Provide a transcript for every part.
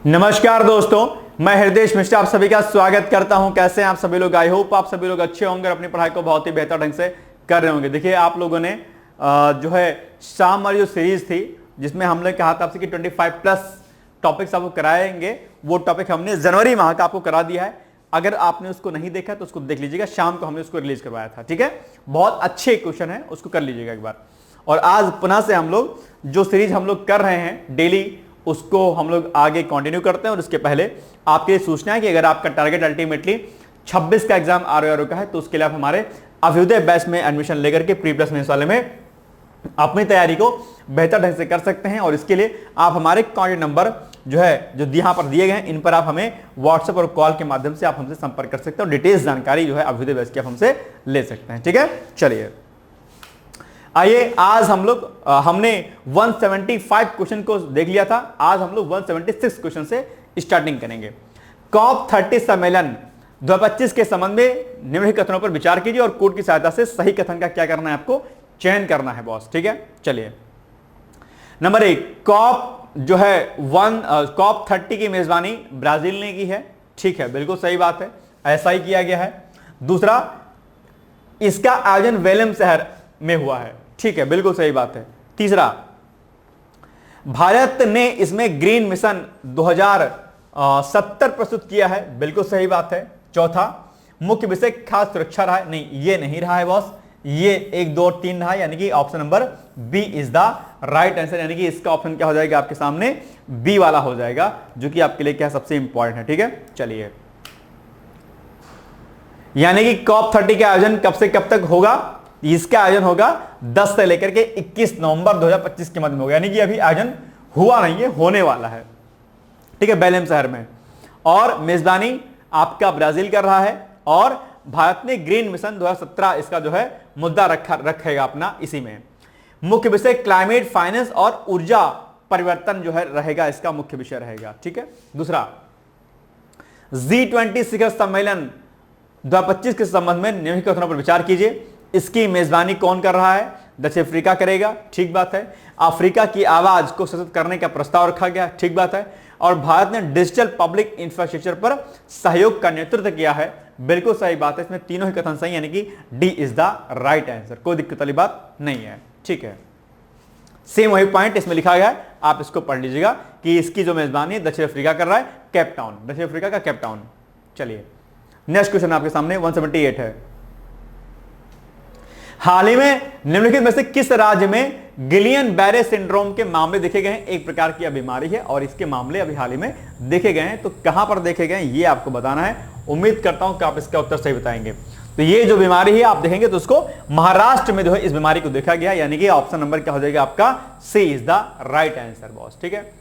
नमस्कार दोस्तों, मैं हृदय मिश्रा आप सभी का स्वागत करता हूं। कैसे हैं आप सभी लोग? आई होप आप सभी लोग अच्छे होंगे और अपनी पढ़ाई को बहुत ही बेहतर ढंग से कर रहे होंगे। देखिए, आप लोगों ने जो है शाम वाली जो सीरीज थी जिसमें हमने कहा था आपसे कि 25 प्लस टॉपिक्स आपको कराएंगे, वो टॉपिक हमने जनवरी माह का आपको करा दिया है। अगर आपने उसको नहीं देखा तो उसको देख लीजिएगा, शाम को हमने उसको रिलीज करवाया था। ठीक है, बहुत अच्छे क्वेश्चन है, उसको कर लीजिएगा एक बार। और आज पुनः से हम लोग जो सीरीज हम लोग कर रहे हैं डेली, उसको हम लोग आगे कंटिन्यू करते हैं। और उसके पहले आपके लिए सूचना है कि अगर आपका टारगेट अल्टीमेटली 26 का एग्जाम आरओ का है तो उसके लिए आप हमारे अभ्युदय बैच में एडमिशन लेकर के प्री प्लस मेंस वाले में अपनी तैयारी को बेहतर ढंग से कर सकते हैं। और इसके लिए आप हमारे कॉन्टैक्ट नंबर जो यहां पर दिए गए हैं, इन पर आप हमें व्हाट्सएप और कॉल के माध्यम से आप हमसे संपर्क कर सकते हैं और डिटेल्स जानकारी जो है अभ्युदय बैच की आप हमसे ले सकते हैं। ठीक है, चलिए आइए, आज हम लोग हमने 175 क्वेश्चन को देख लिया था। आज हम लोग 176 क्वेश्चन से स्टार्टिंग करेंगे। कॉप 30 सम्मेलन 2025 के संबंध में निम्नलिखित कथनों पर विचार कीजिए और कोड की सहायता से सही कथन का क्या करना है, आपको चयन करना है बॉस। ठीक है, चलिए नंबर 1, कॉप जो है कॉप 30 की मेजबानी ब्राजील ने की है। ठीक है, बिल्कुल सही बात है, ऐसा ही किया गया है। दूसरा, इसका आयोजन वेलेम शहर में हुआ है। ठीक है, बिल्कुल सही बात है। तीसरा, भारत ने इसमें ग्रीन मिशन 2070 प्रस्तुत किया है। बिल्कुल सही बात है। चौथा, मुख्य विषय खाद्य सुरक्षा रहा है। नहीं, ये नहीं रहा है बॉस, ये 1, 2 और 3 रहा है, यानी कि option number B is the right answer. यानी कि इसका ऑप्शन क्या हो जाएगा आपके सामने, बी वाला हो जाएगा, जो कि आपके लिए क्या सबसे इंपॉर्टेंट है। ठीक है, चलिए, यानी कि कॉप 30 का आयोजन कब से कब तक होगा? इसका आयोजन होगा 10 से लेकर के 21 नवंबर 2025 के मध्य में होगा। यानी कि अभी आयोजन हुआ नहीं है, होने वाला है। ठीक है, बेलेम शहर में। और मेजबानी आपका ब्राजील कर रहा है और भारत ने ग्रीन मिशन 2017 इसका जो है मुद्दा रखेगा अपना इसी में। मुख्य विषय क्लाइमेट फाइनेंस और ऊर्जा परिवर्तन जो है रहेगा, इसका मुख्य विषय रहेगा। ठीक है। दूसरा, G20 शिखर सम्मेलन 2025 के संबंध में निम्नलिखित कथनों पर विचार कीजिए। इसकी मेजबानी कौन कर रहा है? दक्षिण अफ्रीका करेगा। ठीक बात है। अफ्रीका की आवाज को सशक्त करने का प्रस्ताव रखा गया। ठीक बात है। और भारत ने डिजिटल पब्लिक इंफ्रास्ट्रक्चर पर सहयोग का नेतृत्व किया है। बिल्कुल सही बात है। इसमें तीनों ही कथन सही, यानी कि D is the right answer. कोई दिक्कत वाली बात नहीं है। ठीक है, सेम वही पॉइंट इसमें लिखा गया है, आप इसको पढ़ लीजिएगा कि इसकी जो मेजबानी है दक्षिण अफ्रीका कर रहा है, केप टाउन, दक्षिण अफ्रीका का केप टाउन। चलिए, नेक्स्ट क्वेश्चन आपके सामने 178 है। हाल ही में निम्नलिखित में से किस राज्य में गिलियन बैरे सिंड्रोम के मामले देखे गए हैं? एक प्रकार की बीमारी है और इसके मामले अभी हाल ही में देखे गए हैं। तो कहां पर देखे गए हैं ये आपको बताना है। उम्मीद करता हूं कि आप इसका उत्तर सही बताएंगे। तो ये जो बीमारी है आप देखेंगे तो उसको महाराष्ट्र में जो है इस बीमारी को देखा गया, यानी कि ऑप्शन नंबर क्या हो जाएगा आपका, C is the right answer boss. ठीक है,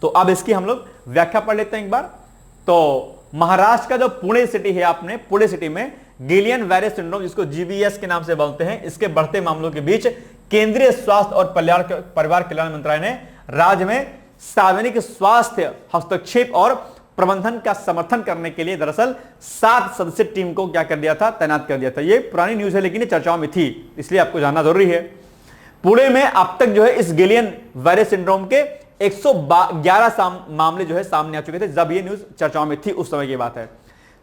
तो अब इसकी हम लोग व्याख्या पढ़ लेते हैं एक बार। तो महाराष्ट्र का जो पुणे सिटी है, आपने पुणे सिटी में गिलियन बैरे सिंड्रोम, जिसको जीबीएस के नाम से बोलते हैं, इसके बढ़ते मामलों के बीच केंद्रीय स्वास्थ्य और परिवार कल्याण मंत्रालय ने राज्य में सार्वजनिक स्वास्थ्य हस्तक्षेप और प्रबंधन का समर्थन करने के लिए दरअसल 7 सदस्यीय टीम को क्या कर दिया था, तैनात कर दिया था। ये पुरानी न्यूज है लेकिन ये चर्चाओं में थी, इसलिए आपको जानना जरूरी है। पुणे में अब तक जो है इस गिलियन बैरे सिंड्रोम के 111 मामले जो है सामने आ चुके थे जब ये न्यूज चर्चाओं में थी, उस समय की बात है।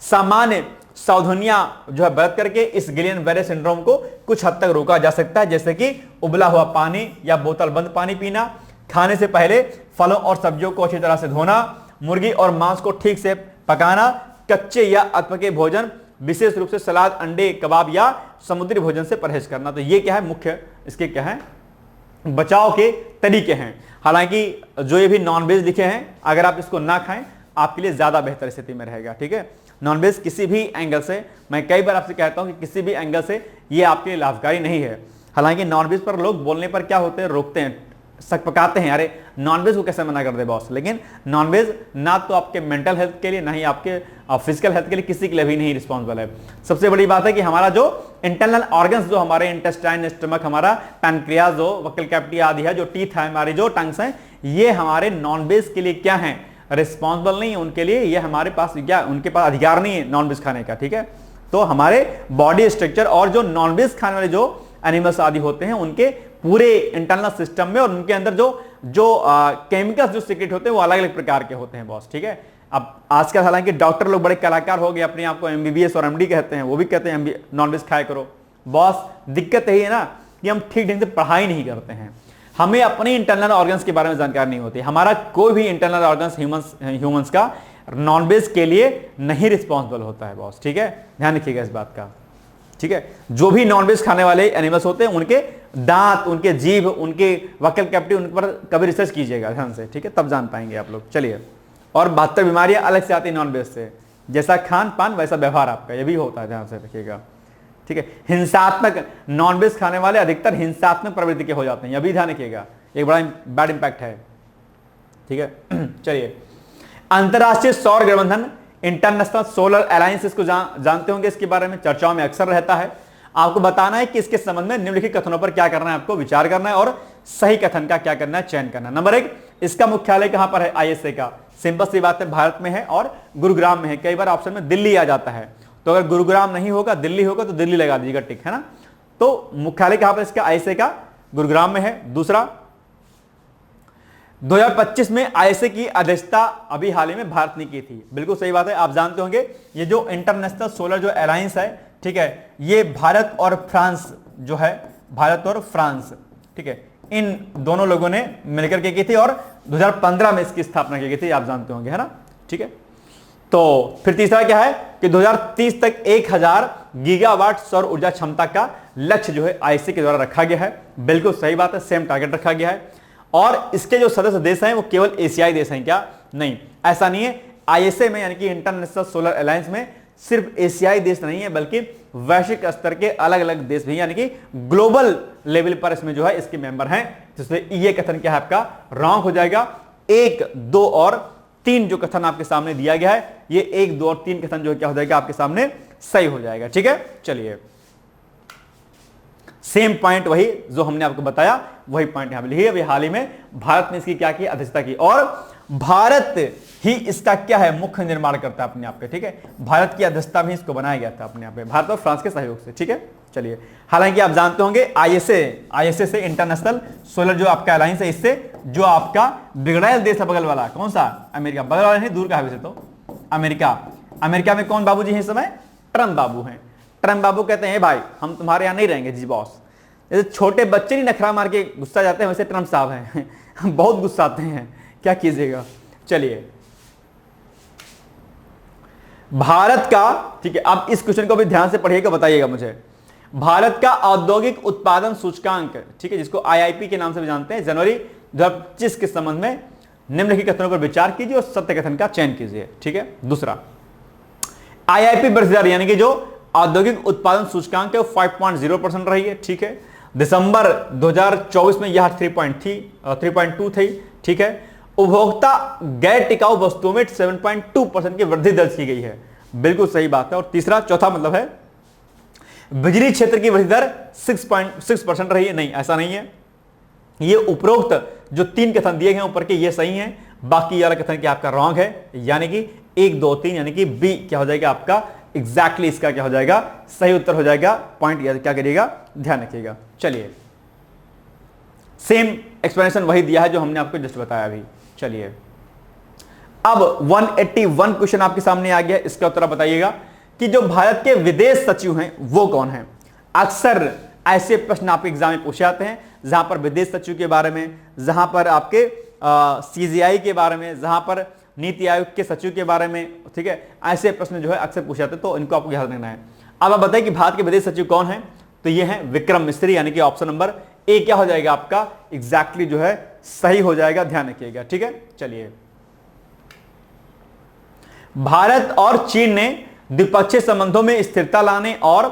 सामान्य सावधानियां जो है बरत करके इस गिलियन बैरे सिंड्रोम को कुछ हद तक रोका जा सकता है, जैसे कि उबला हुआ पानी या बोतल बंद पानी पीना, खाने से पहले फलों और सब्जियों को अच्छी तरह से धोना, मुर्गी और मांस को ठीक से पकाना, कच्चे या अधपके भोजन, विशेष रूप से सलाद, अंडे, कबाब या समुद्री भोजन से परहेज करना। तो ये क्या है, मुख्य इसके क्या है बचाव के तरीके हैं। हालांकि जो ये भी नॉनवेज लिखे हैं, अगर आप इसको ना खाएं आपके लिए ज्यादा बेहतर स्थिति में रहेगा। ठीक है, नॉनवेज किसी भी एंगल से, मैं कई बार आपसे कहता हूं कि किसी भी एंगल से ये आपके लिए लाभकारी नहीं है। हालांकि नॉनवेज पर लोग बोलने पर क्या होते हैं, रोकते हैं, शक पकाते हैं, अरे नॉनवेज को कैसे मना कर दे बॉस। लेकिन नॉनवेज ना तो आपके मेंटल हेल्थ के लिए, ना ही आपके फिजिकल हेल्थ के लिए, किसी के लिए भी नहीं रिस्पॉन्सिबल है। सबसे बड़ी बात है कि हमारा जो इंटरनल ऑर्गन्स, जो हमारे इंटेस्टाइन, स्टमक, हमारा पैनक्रियाज, जो वक्कल कैविटी आदि है, जो टीथ है, हमारी जो टंग्स हैं, ये हमारे नॉनवेज के लिए क्या है, रिस्पॉन्सिबल नहीं है उनके लिए। ये हमारे पास क्या, उनके पास अधिकार नहीं है नॉनवेज खाने का। ठीक है, तो हमारे बॉडी स्ट्रक्चर और जो नॉनवेज खाने वाले जो एनिमल्स आदि होते हैं, उनके पूरे इंटरनल सिस्टम में और उनके अंदर जो जो केमिकल्स जो सीक्रेट होते हैं वो अलग अलग प्रकार के होते हैं बॉस, ठीक है। अब आजकल हालांकि डॉक्टर लोग बड़े कलाकार हो गए, अपने आप को एमबीबीएस और एमडी कहते हैं, वो भी कहते हैं नॉनवेज खाया करो। बॉस दिक्कत यही है ना कि हम ठीक ढंग से पढ़ाई नहीं करते हैं, हमें अपने इंटरनल ऑर्गन्स के बारे में जानकारी नहीं होती। हमारा कोई भी इंटरनल ऑर्गन्स ह्यूमंस का नॉनवेज के लिए नहीं रिस्पॉन्सिबल होता है बॉस, ठीक है, ध्यान रखिएगा इस बात का, ठीक है। जो भी नॉनवेज खाने वाले एनिमल्स होते हैं उनके दांत, उनके जीभ, उनके वकल कैविटी, उन पर कभी रिसर्च कीजिएगा ध्यान से, ठीक है, तब जान पाएंगे आप लोग। चलिए, और 72 बीमारियां अलग से आती है नॉनवेज से, जैसा खान पान वैसा व्यवहार आपका, ये भी होता है, ध्यान से रखिएगा, ठीक है। हिंसात्मक, नॉनवेज खाने वाले अधिकतर हिंसात्मक प्रवृत्ति के हो जाते हैं, यह भी ध्यान रखिएगा, एक बड़ा बैड इंपैक्ट है, ठीक है। चलिए, अंतरराष्ट्रीय सौर गठबंधन इंटरनेशनल सोलर अलायंस, इसको जानते होंगे, इसके बारे में चर्चाओं में अक्सर रहता है। आपको बताना है कि इसके संबंध में निम्नलिखित कथनों पर क्या करना है, आपको विचार करना है और सही कथन का क्या करना है, चयन करना है। नंबर 1, इसका मुख्यालय कहां पर है, आईएसए का। सिंपल सी बात है, भारत में है और गुरुग्राम में है। कई बार ऑप्शन में दिल्ली आ जाता है, तो अगर गुरुग्राम नहीं होगा दिल्ली होगा तो दिल्ली लगा दीजिएगा, टिक, है ना। तो मुख्यालय कहां पर इसका, आईएसए का गुरुग्राम में है। दूसरा, 2025 में आईएसए की अध्यक्षता अभी हाल ही में भारत ने की थी, बिल्कुल सही बात है। आप जानते होंगे ये जो इंटरनेशनल सोलर जो अलायंस है, ठीक है, ये भारत और फ्रांस जो है, भारत और फ्रांस, ठीक है, इन दोनों लोगों ने मिलकर के की थी और 2015 में इसकी स्थापना की गई थी, आप जानते होंगे, है ना, ठीक है। तो फिर तीसरा क्या है कि 2030 तक 1000 गीगावाट सौर ऊर्जा क्षमता का लक्ष्य जो है आईएसए के द्वारा रखा गया है, बिल्कुल सही बात है, सेम टारगेट रखा गया है। और इसके जो सदस्य देश हैं वो केवल एशियाई देश हैं क्या, नहीं, ऐसा नहीं है। आईएसए में यानी कि इंटरनेशनल सोलर अलायंस में सिर्फ एशियाई देश नहीं है, बल्कि वैश्विक स्तर के अलग अलग देश भी, यानी कि ग्लोबल लेवल पर इसमें जो है इसके मेंबर हैं। जिससे ये कथन क्या है आपका रॉन्ग हो जाएगा। 1, 2 और 3 जो कथन आपके सामने दिया गया है, ये 1, 2 और 3 कथन जो है क्या हो जाएगा आपके सामने सही हो जाएगा, ठीक है। चलिए, सेम पॉइंट वही जो हमने आपको बताया, वही पॉइंट यहां पे लिखिए। अभी हाल ही में भारत ने इसकी क्या की, अध्यक्षता की, और भारत ही इसका क्या है, मुख्य निर्माण करता है अपने आप पे, ठीक है। भारत की अध्यक्षता में इसको बनाया गया था अपने आप पे, भारत और फ्रांस के सहयोग से, ठीक है। चलिए, हालांकि आप जानते होंगे आईएसए से इंटरनेशनल सोलर जो आपका अलायंस है, इससे जो आपका बिगड़ैल देश है बगल वाला, कौन सा, अमेरिका, बगल वाला नहीं, दूर का है वैसे तो, अमेरिका में कौन बाबूजी हैं इस समय, ट्रम्प बाबू हैं। ट्रम्प बाबू कहते हैं भाई हम तुम्हारे यहां नहीं रहेंगे जी बॉस। जैसे छोटे बच्चे नहीं नखरा मार के गुस्सा जाते हैं, वैसे ट्रम्प साहब हैं बहुत गुस्सा आते हैं, क्या कीजिएगा। चलिए, भारत का, ठीक है, आप इस क्वेश्चन को भी ध्यान से पढ़िएगा, बताइएगा मुझे। भारत का औद्योगिक उत्पादन सूचकांक, ठीक है, जिसको आईआईपी के नाम से भी जानते हैं, जनवरी 2025 के संबंध में निम्नलिखित कथनों पर विचार कीजिए और सत्य कथन का चयन कीजिए, ठीक है। दूसरा, आईआईपी वृद्धि दर यानी कि जो औद्योगिक उत्पादन सूचकांक है वो 5.0% रही है, ठीक है। दिसंबर 2024 में यह 3.2 थी, ठीक है। उपभोक्ता गैर टिकाऊ वस्तुओं में 7.2% की वृद्धि दर्ज की गई है, बिल्कुल सही बात है। और तीसरा, चौथा मतलब है बिजली क्षेत्र की वृद्धि दर 6.6% रही है, नहीं, ऐसा नहीं है। ये उपरोक्त जो 3 कथन दिए गए ऊपर के ये सही हैं, बाकी वाला कथन क्या आपका रॉन्ग है, यानी कि 1, 2, 3 यानी कि बी क्या हो जाएगा आपका एग्जैक्टली इसका क्या हो जाएगा सही उत्तर हो जाएगा। पॉइंट क्या करिएगा, ध्यान रखिएगा। चलिए, सेम एक्सप्लेनेशन वही दिया है जो हमने आपको जस्ट बताया अभी। चलिए, अब 181 क्वेश्चन आपके सामने आ गया, इसका उत्तर बताइएगा कि जो भारत के विदेश सचिव हैं वो कौन है। अक्सर ऐसे प्रश्न आपके एग्जाम में पूछे जाते हैं जहां पर विदेश सचिव के बारे में, जहां पर आपके सीजीआई के बारे में, जहां पर नीति आयोग के सचिव के बारे में, ठीक है, ऐसे प्रश्न जो है अक्सर पूछे जाते हैं, तो इनको आपको याद रखना है। अब आप बताइए कि भारत के विदेश सचिव कौन है, तो ये है विक्रम मिस्री, यानी कि ऑप्शन नंबर ए क्या हो जाएगा आपका एग्जैक्टली जो है सही हो जाएगा, ध्यान रखिएगा, ठीक है। चलिए, भारत और चीन ने द्विपक्षीय संबंधों में स्थिरता लाने और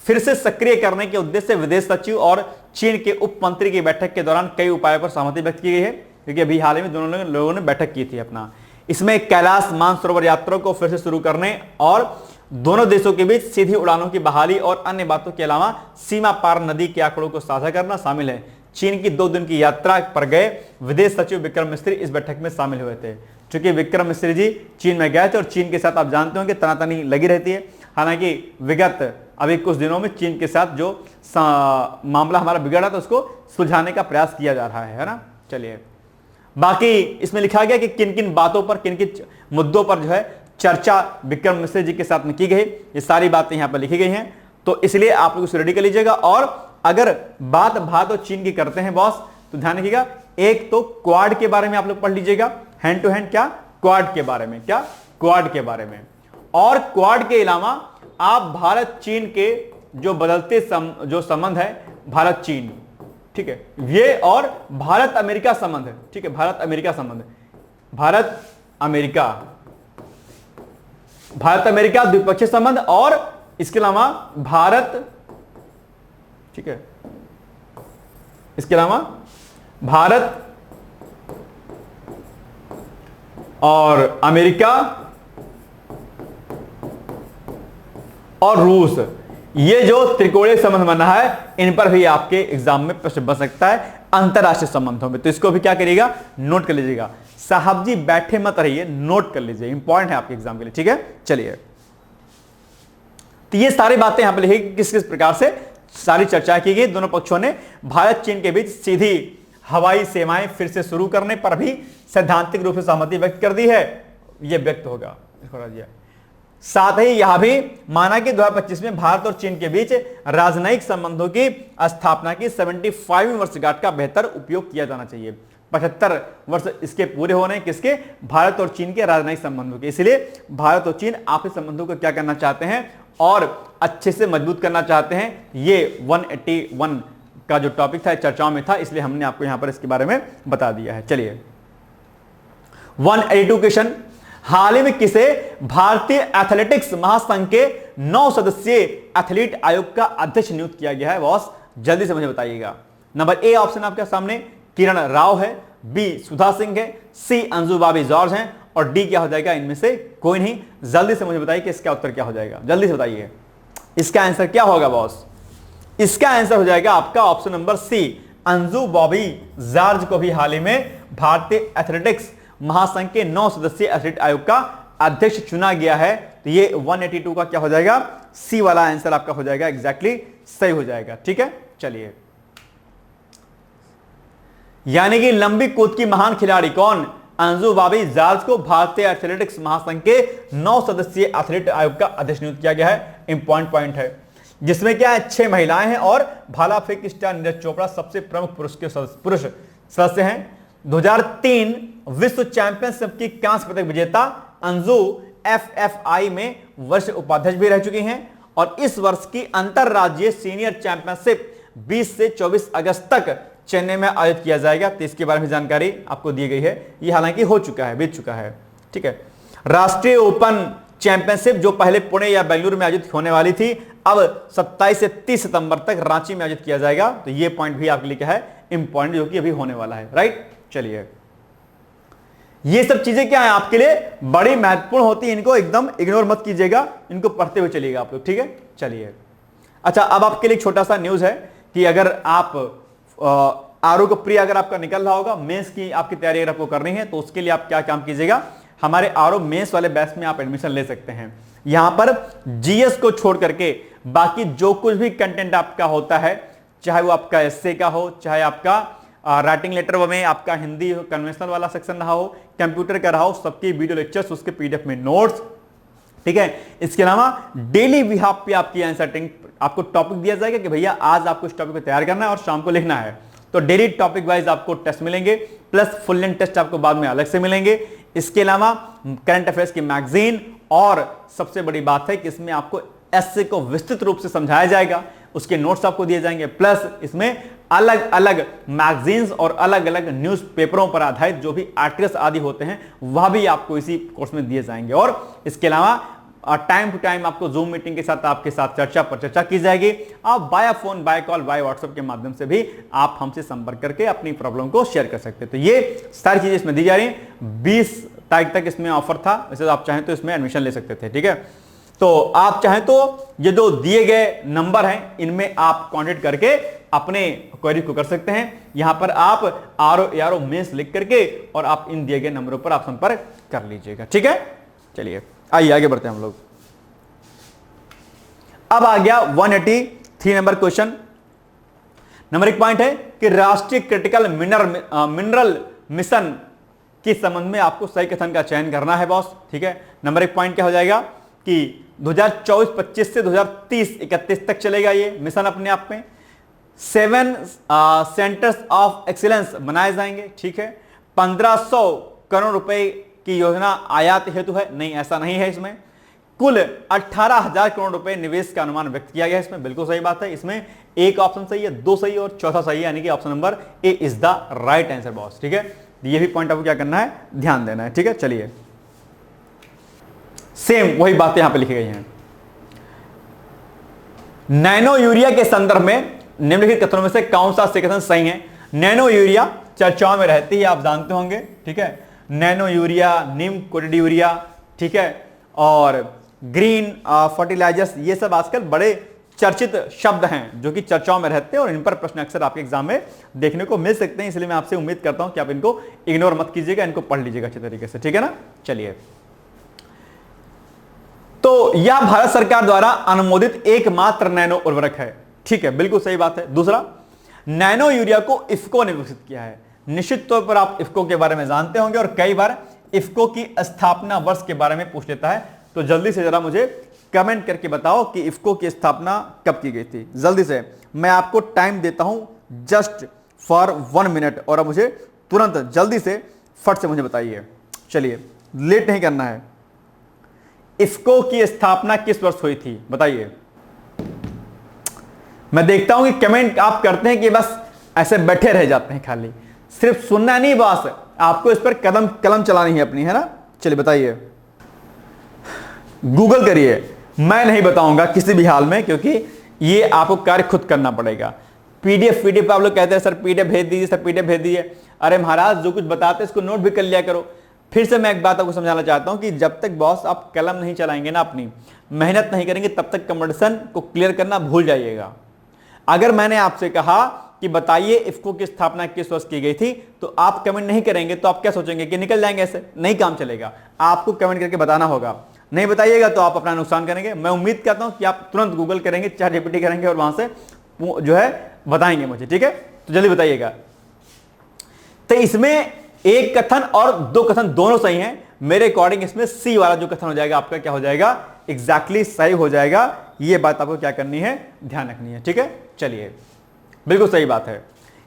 फिर से सक्रिय करने के उद्देश्य से विदेश सचिव और चीन के उप मंत्री की बैठक के दौरान कई उपायों पर सहमति व्यक्त की गई है, क्योंकि अभी हाल ही में दोनों लोगों ने बैठक की थी अपना। इसमें कैलाश मानसरोवर यात्रा को फिर से शुरू करने और दोनों देशों के बीच सीधी उड़ानों की बहाली और अन्य बातों के अलावा सीमा पार नदी के आंकड़ों को साझा करना शामिल है। चीन की 2 दिन की यात्रा पर गए विदेश सचिव विक्रम मिस्री इस बैठक में शामिल हुए थे। चूंकि विक्रम मिस्री जी चीन में गए थे और चीन के साथ आप जानते होंगे तनातनी लगी रहती है। हालांकि विगत अभी कुछ दिनों में चीन के साथ जो मामला हमारा बिगड़ा था उसको सुलझाने का प्रयास किया जा रहा है ना। चलिए, बाकी इसमें लिखा गया कि किन किन बातों पर, किन किन मुद्दों पर जो है चर्चा विक्रम मिश्र जी के साथ में की गई, ये सारी बातें यहां पर लिखी गई हैं। तो इसलिए आप लोग रेडी कर लीजिएगा। और अगर बात भारत और चीन की करते हैं बॉस, तो ध्यान रखिएगा, एक तो क्वाड के बारे में आप लोग पढ़ लीजिएगा, हैंड टू हैंड क्या, क्वाड के बारे में, क्या क्वाड के बारे में। और क्वाड के अलावा आप भारत चीन के जो बदलते जो संबंध है भारत चीन, ठीक है, ये और भारत अमेरिका संबंध है, ठीक है, भारत अमेरिका संबंध, भारत अमेरिका द्विपक्षीय संबंध, और इसके अलावा भारत, ठीक है, इसके अलावा भारत और अमेरिका और रूस, ये जो त्रिकोणीय संबंध बना है, इन पर भी आपके एग्जाम में प्रश्न बन सकता है अंतरराष्ट्रीय संबंधों में। तो इसको भी क्या करिएगा, नोट कर लीजिएगा। साहब जी बैठे मत रहिए, नोट कर लीजिए, इंपॉर्टेंट है आपके एग्जाम के लिए, ठीक है। चलिए, तो ये सारी बातें यहां पर लिखी, किस किस प्रकार से सारी चर्चा की गई। दोनों पक्षों ने भारत चीन के बीच सीधी हवाई सेवाएं फिर से शुरू करने पर भी सैद्धांतिक रूप से सहमति व्यक्त कर दी है, यह व्यक्त होगा। साथ ही यह भी माना कि 2025 में भारत और चीन के बीच राजनयिक संबंधों की स्थापना की 75वीं वर्षगांठ का बेहतर उपयोग किया जाना चाहिए। 75 वर्ष इसके पूरे होने, किसके, भारत और चीन के राजनयिक संबंधों के। इसलिए भारत और चीन आपसी संबंधों को क्या करना चाहते हैं और अच्छे से मजबूत करना चाहते हैं। ये 181 का जो टॉपिक था चर्चाओं में था, इसलिए हमने आपको यहां पर इसके बारे में बता दिया है। चलिए 182 क्वेश्चन, हाल ही में किसे भारतीय एथलेटिक्स महासंघ के 9 सदस्यीय एथलीट आयोग का अध्यक्ष नियुक्त किया गया है बॉस, जल्दी से मुझे बताइएगा। नंबर ए ऑप्शन आपके सामने किरण राव है, बी सुधा सिंह है, सी अंजू बाबी जॉर्ज हैं, और डी क्या हो जाएगा, इनमें से कोई नहीं। जल्दी से मुझे बताइए कि इसका उत्तर क्या हो जाएगा, जल्दी से बताइए इसका आंसर क्या होगा बॉस। इसका आंसर हो जाएगा आपका option number C, Anju Bobby George को भी हाल ही में भारतीय एथलेटिक्स महासंघ के 9 सदस्यीय एथलीट आयोग का अध्यक्ष चुना गया है। तो ये 182 का क्या हो जाएगा, सी वाला आंसर आपका हो जाएगा, एग्जैक्टली सही हो जाएगा, ठीक है। चलिए, यानी कि लंबी कूद की महान खिलाड़ी कौन, अंजू बाबी जॉर्ज को भारतीय एथलेटिक्स महासंघ के 9 सदस्यीय एथलीट आयोग का अध्यक्ष नियुक्त किया गया है। इंपॉर्टेंट पॉइंट है, जिसमें क्या है 6 महिलाएं हैं और भाला फेंक स्टार नीरज चोपड़ा सबसे प्रमुख पुरुष सदस्य हैं। 2003 विश्व चैंपियनशिप की कांस्य पदक विजेता अंजू FFI में वर्ष उपाध्यक्ष भी रह चुकी हैं, और इस वर्ष की अंतरराज्यीय सीनियर चैंपियनशिप 20 से 24 अगस्त तक चेन्नई में आयोजित किया जाएगा। तो इसके बारे में जानकारी आपको दी गई है, ये हालांकि हो चुका है, बीत चुका है, ठीक है। राष्ट्रीय ओपन चैंपियनशिप जो पहले पुणे या बेंगलुरु में आयोजित होने वाली थी, अब 27 से 30 सितंबर तक रांची में आयोजित किया जाएगा। तो ये पॉइंट भी आपके लिए क्या है, इंपॉर्टेंट, जो कि अभी होने वाला है, राइट। चलिए, ये सब चीजें क्या है आपके लिए बड़ी महत्वपूर्ण होती है, इनको एकदम इग्नोर मत कीजिएगा, इनको पढ़ते हुए चलिएगा आप लोग, ठीक है। चलिए, अच्छा, अब आपके लिए छोटा सा न्यूज है कि अगर आप आरोग्य प्रिय अगर आपका निकल रहा होगा, मेंस की आपकी तैयारी अगर आपको करनी है, तो उसके लिए आप क्या काम कीजिएगा, हमारे आरो मेंस वाले बैच में आप एडमिशन ले सकते हैं। यहां पर जीएस को छोड़ करके बाकी जो कुछ भी कंटेंट आपका होता है, चाहे वो आपका एस्से का हो, चाहे आपका राइटिंग लेटर में आपका हिंदी कन्वेंशनल वाला सेक्शन रहा हो, कंप्यूटर का रहा हो, सबके वीडियो लेक्चर्स, उसके पीडीएफ में नोट्स, ठीक है। इसके अलावा डेली बिहाफ पे आपकी आंसर आपको टॉपिक दिया जाएगा कि भैया आज आपको इस टॉपिक को तैयार करना है और शाम को लिखना है। तो डेली टॉपिक वाइज आपको टेस्ट मिलेंगे, प्लस फुल लेंथ टेस्ट आपको बाद में अलग से मिलेंगे। इसके अलावा करंट अफेयर्स की मैगजीन, और सबसे बड़ी बात है कि इसमें आपको एस्से को विस्तृत रूप से समझाया जाएगा, उसके नोट्स आपको दिए जाएंगे, प्लस इसमें अलग अलग मैगजीन्स और अलग अलग न्यूज़पेपरों पर आधारित जो भी आर्टिकल्स आदि होते हैं वह भी आपको इसी कोर्स में दिए जाएंगे। और इसके अलावा टाइम टू टाइम आपको जूम मीटिंग के साथ आपके साथ चर्चा की जाएगी। आप by phone, by call, by WhatsApp के माध्यम से भी आप हमसे संपर्क करके अपनी प्रॉब्लम को शेयर कर सकते हैं। तो ये सारी चीजें इसमें दी जा रही हैं। 20 तारीख तक इसमें ऑफर था, वैसे तो आप चाहें तो इसमें एडमिशन ले सकते थे, ठीक है। तो आप चाहें तो ये जो दिए गए नंबर हैं इनमें आप कांटेक्ट करके अपने क्वेरी को कर सकते हैं। यहां पर आप आरो मेंस लिख करके और आप इन दिए गए नंबरों पर आप संपर्क कर लीजिएगा, ठीक है। चलिए आइए आगे बढ़ते हैं हम लोग। अब आ गया 183 नंबर क्वेश्चन। नंबर 1 पॉइंट है कि राष्ट्रीय क्रिटिकल मिनरल मिशन के संबंध में आपको सही कथन का चयन करना है बॉस, ठीक है। नंबर 1 पॉइंट क्या हो जाएगा कि 2024-25 से 2030-31 तक चलेगा ये मिशन अपने आप में। 7 सेंटर्स ऑफ एक्सीलेंस बनाए जाएंगे, ठीक है। 1500 करोड़ रुपए की योजना आयात हेतु है, नहीं ऐसा नहीं है। इसमें कुल 18,000 करोड़ रुपए निवेश का अनुमान व्यक्त किया गया है इसमें, बिल्कुल सही बात है। इसमें एक ऑप्शन सही है, 2 सही और चौथा सही है, यानी कि option number A is the right answer boss, ठीक है। ये भी पॉइंट आपको क्या करना है, ध्यान देना है, ठीक है। चलिए सेम वही बातें यहां पे लिखी गई हैं। नैनो यूरिया के संदर्भ में निम्नलिखित कथनों में से कौन सा कथन सही है। नैनो यूरिया चर्चाओं में रहती है, आप जानते होंगे, ठीक है। नैनो यूरिया, नीम कोटेड यूरिया, ठीक है, और ग्रीन फर्टिलाइजर्स, ये सब आजकल बड़े चर्चित शब्द हैं जो कि चर्चाओं में रहते हैं और इन पर प्रश्न अक्सर आपके एग्जाम में देखने को मिल सकते हैं। इसलिए मैं आपसे उम्मीद करता हूं कि आप इनको इग्नोर मत कीजिएगा, इनको पढ़ लीजिएगा अच्छे तरीके से, ठीक है ना। चलिए, तो यह भारत सरकार द्वारा अनुमोदित एकमात्र नैनो उर्वरक है, ठीक है, बिल्कुल सही बात है। दूसरा, नैनो यूरिया को इफ्को ने विकसित किया है। निश्चित तौर पर आप इफ्को के बारे में जानते होंगे और कई बार इफ्को की स्थापना वर्ष के बारे में पूछ लेता है, तो जल्दी से जरा मुझे कमेंट करके बताओ कि इफ्को की स्थापना कब की गई थी। जल्दी से, मैं आपको टाइम देता हूं जस्ट फॉर 1 मिनट, और अब मुझे तुरंत जल्दी से फट से मुझे बताइए। चलिए, लेट नहीं करना है। इफ्को की स्थापना किस वर्ष हुई थी, बताइए। मैं देखता हूं कि कमेंट आप करते हैं कि बस ऐसे बैठे रह जाते हैं, खाली सिर्फ सुनना नहीं बॉस, आपको इस पर कलम चलानी है अपनी, है ना। चलिए बताइए, गूगल करिए, मैं नहीं बताऊंगा किसी भी हाल में, क्योंकि ये आपको कार्य खुद करना पड़ेगा। पीडीएफ आप लोग कहते हैं सर पीडीएफ भेज दीजिए, सर पीडीएफ भेज दीजिए। अरे महाराज, जो कुछ बताते हैं इसको नोट भी कर लिया करो। फिर से मैं एक बात आपको समझाना चाहता हूं कि जब तक बॉस आप कलम नहीं चलाएंगे ना, अपनी मेहनत नहीं करेंगे, तब तक कंपटीशन को क्लियर करना भूल जाइएगा। अगर मैंने आपसे कहा कि बताइए इफ्को की स्थापना किस वर्ष की गई थी, तो आप कमेंट नहीं करेंगे तो आप क्या सोचेंगे कि निकल जाएंगे, ऐसे नहीं काम चलेगा। आपको कमेंट करके बताना होगा, नहीं बताइएगा तो आप अपना नुकसान करेंगे। मैं उम्मीद करता हूं कि आप तुरंत गूगल करेंगे, चैट जीपीटी करेंगे और वहां से जो है बताएंगे मुझे, ठीक है। तो जल्दी बताइएगा। तो इसमें एक कथन और 2 कथन दोनों सही हैं। मेरे अकॉर्डिंग इसमें सी वाला जो कथन हो जाएगा आपका क्या हो जाएगा, एग्जैक्टली सही हो जाएगा। यह बात आपको क्या करनी है, ध्यान रखनी है, ठीक है। चलिए, बिल्कुल सही बात है।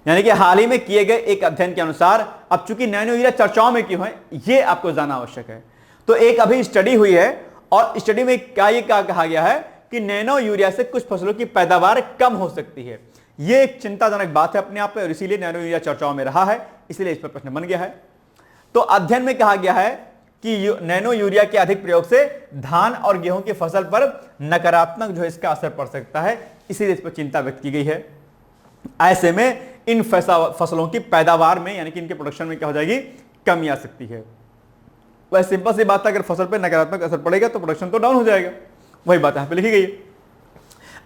यानी कि हाल ही में किए गए एक अध्ययन के अनुसार, अब चूंकि नैनो यूरिया चर्चाओं में क्यों है यह आपको जानना आवश्यक है। तो एक अभी स्टडी हुई है और स्टडी में क्या कहा गया है कि नैनो यूरिया से कुछ फसलों की पैदावार कम हो सकती है। यह एक चिंताजनक बात है अपने आप में, और इसीलिए नैनो यूरिया चर्चाओं में रहा है, इसलिए इस पर प्रश्न बन गया है। तो अध्ययन में कहा गया है कि नैनो यूरिया के अधिक प्रयोग से धान और गेहूं की फसल पर नकारात्मक जो है इसका असर पड़ सकता है, इसीलिए इस पर चिंता व्यक्त की गई है। ऐसे में इन फसलों की पैदावार में, यानी कि इनके प्रोडक्शन में क्या हो जाएगी, कमी आ सकती है। वह सिंपल सी बात है, अगर फसल पर नकारात्मक असर पड़ेगा तो प्रोडक्शन तो डाउन हो जाएगा। वही बात यहां पे लिखी गई है।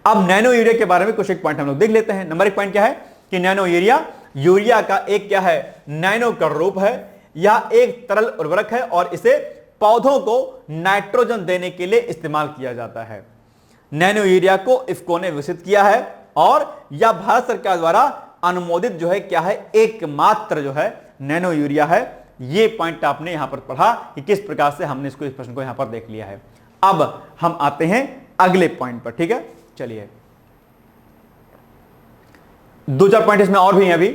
अब नैनो यूरिया के बारे में कुछ एक पॉइंट हम लोग देख लेते हैं। नंबर 1 पॉइंट क्या है कि नैनो यूरिया का एक क्या है, नैनो का रूप है। यह एक तरल उर्वरक है और इसे पौधों को नाइट्रोजन देने के लिए इस्तेमाल किया जाता है। नैनो यूरिया को इफ्को ने विकसित किया है और यह भारत सरकार द्वारा अनुमोदित जो है क्या है, एकमात्र जो है नैनो यूरिया है। ये पॉइंट आपने यहां पर पढ़ा कि किस प्रकार से हमने इस प्रश्न को यहां पर देख लिया है। अब हम आते हैं अगले पॉइंट पर, ठीक है। चलिए, 2-4 पॉइंट इसमें और भी हैं अभी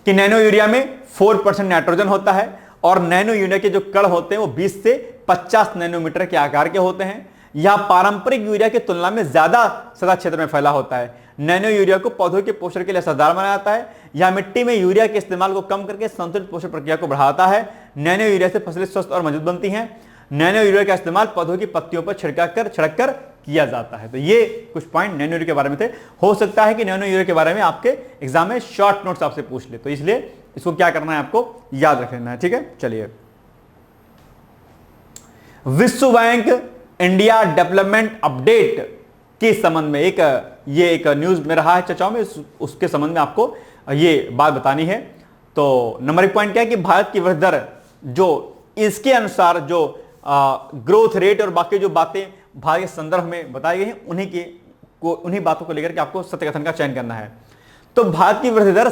कि नैनो यूरिया में 4% नाइट्रोजन होता है और नैनो यूरिया के जो कण होते हैं वो 20 से 50 नैनोमीटर के आकार के होते हैं। यह पारंपरिक यूरिया की तुलना में ज्यादा सतह क्षेत्र में फैला होता है। नैनो यूरिया को पौधों के पोषण के लिए असरदार बनाया जाता है। यह मिट्टी में यूरिया के इस्तेमाल को कम करके संतुलित पोषण प्रक्रिया को बढ़ाता है। नैनो यूरिया से फसलें स्वस्थ और मजबूत बनती हैं। नैनो यूरिया का इस्तेमाल पौधों की पत्तियों पर छिड़क कर किया जाता है। तो ये कुछ पॉइंट नैनो यूरिया के बारे में थे। हो सकता है कि नैनो यूरिया के बारे में आपके एग्जाम में शॉर्ट नोट्स आपसे पूछ ले, तो इसलिए इसको क्या करना है, आपको याद रख लेना है, ठीक है। चलिए, विश्व बैंक इंडिया डेवलपमेंट अपडेट के संबंध में एक न्यूज में रहा है चर्चाओं में, उसके संबंध में आपको ये बात बतानी है। तो नंबर 1 पॉइंट क्या है कि भारत की वृद्धि दर जो इसके अनुसार जो ग्रोथ रेट और बाकी जो बातें भारत के संदर्भ में बताई गई हैं, उन्हीं बातों को लेकर के आपको सत्य कथन का चयन करना है। तो भारत की वृद्धि दर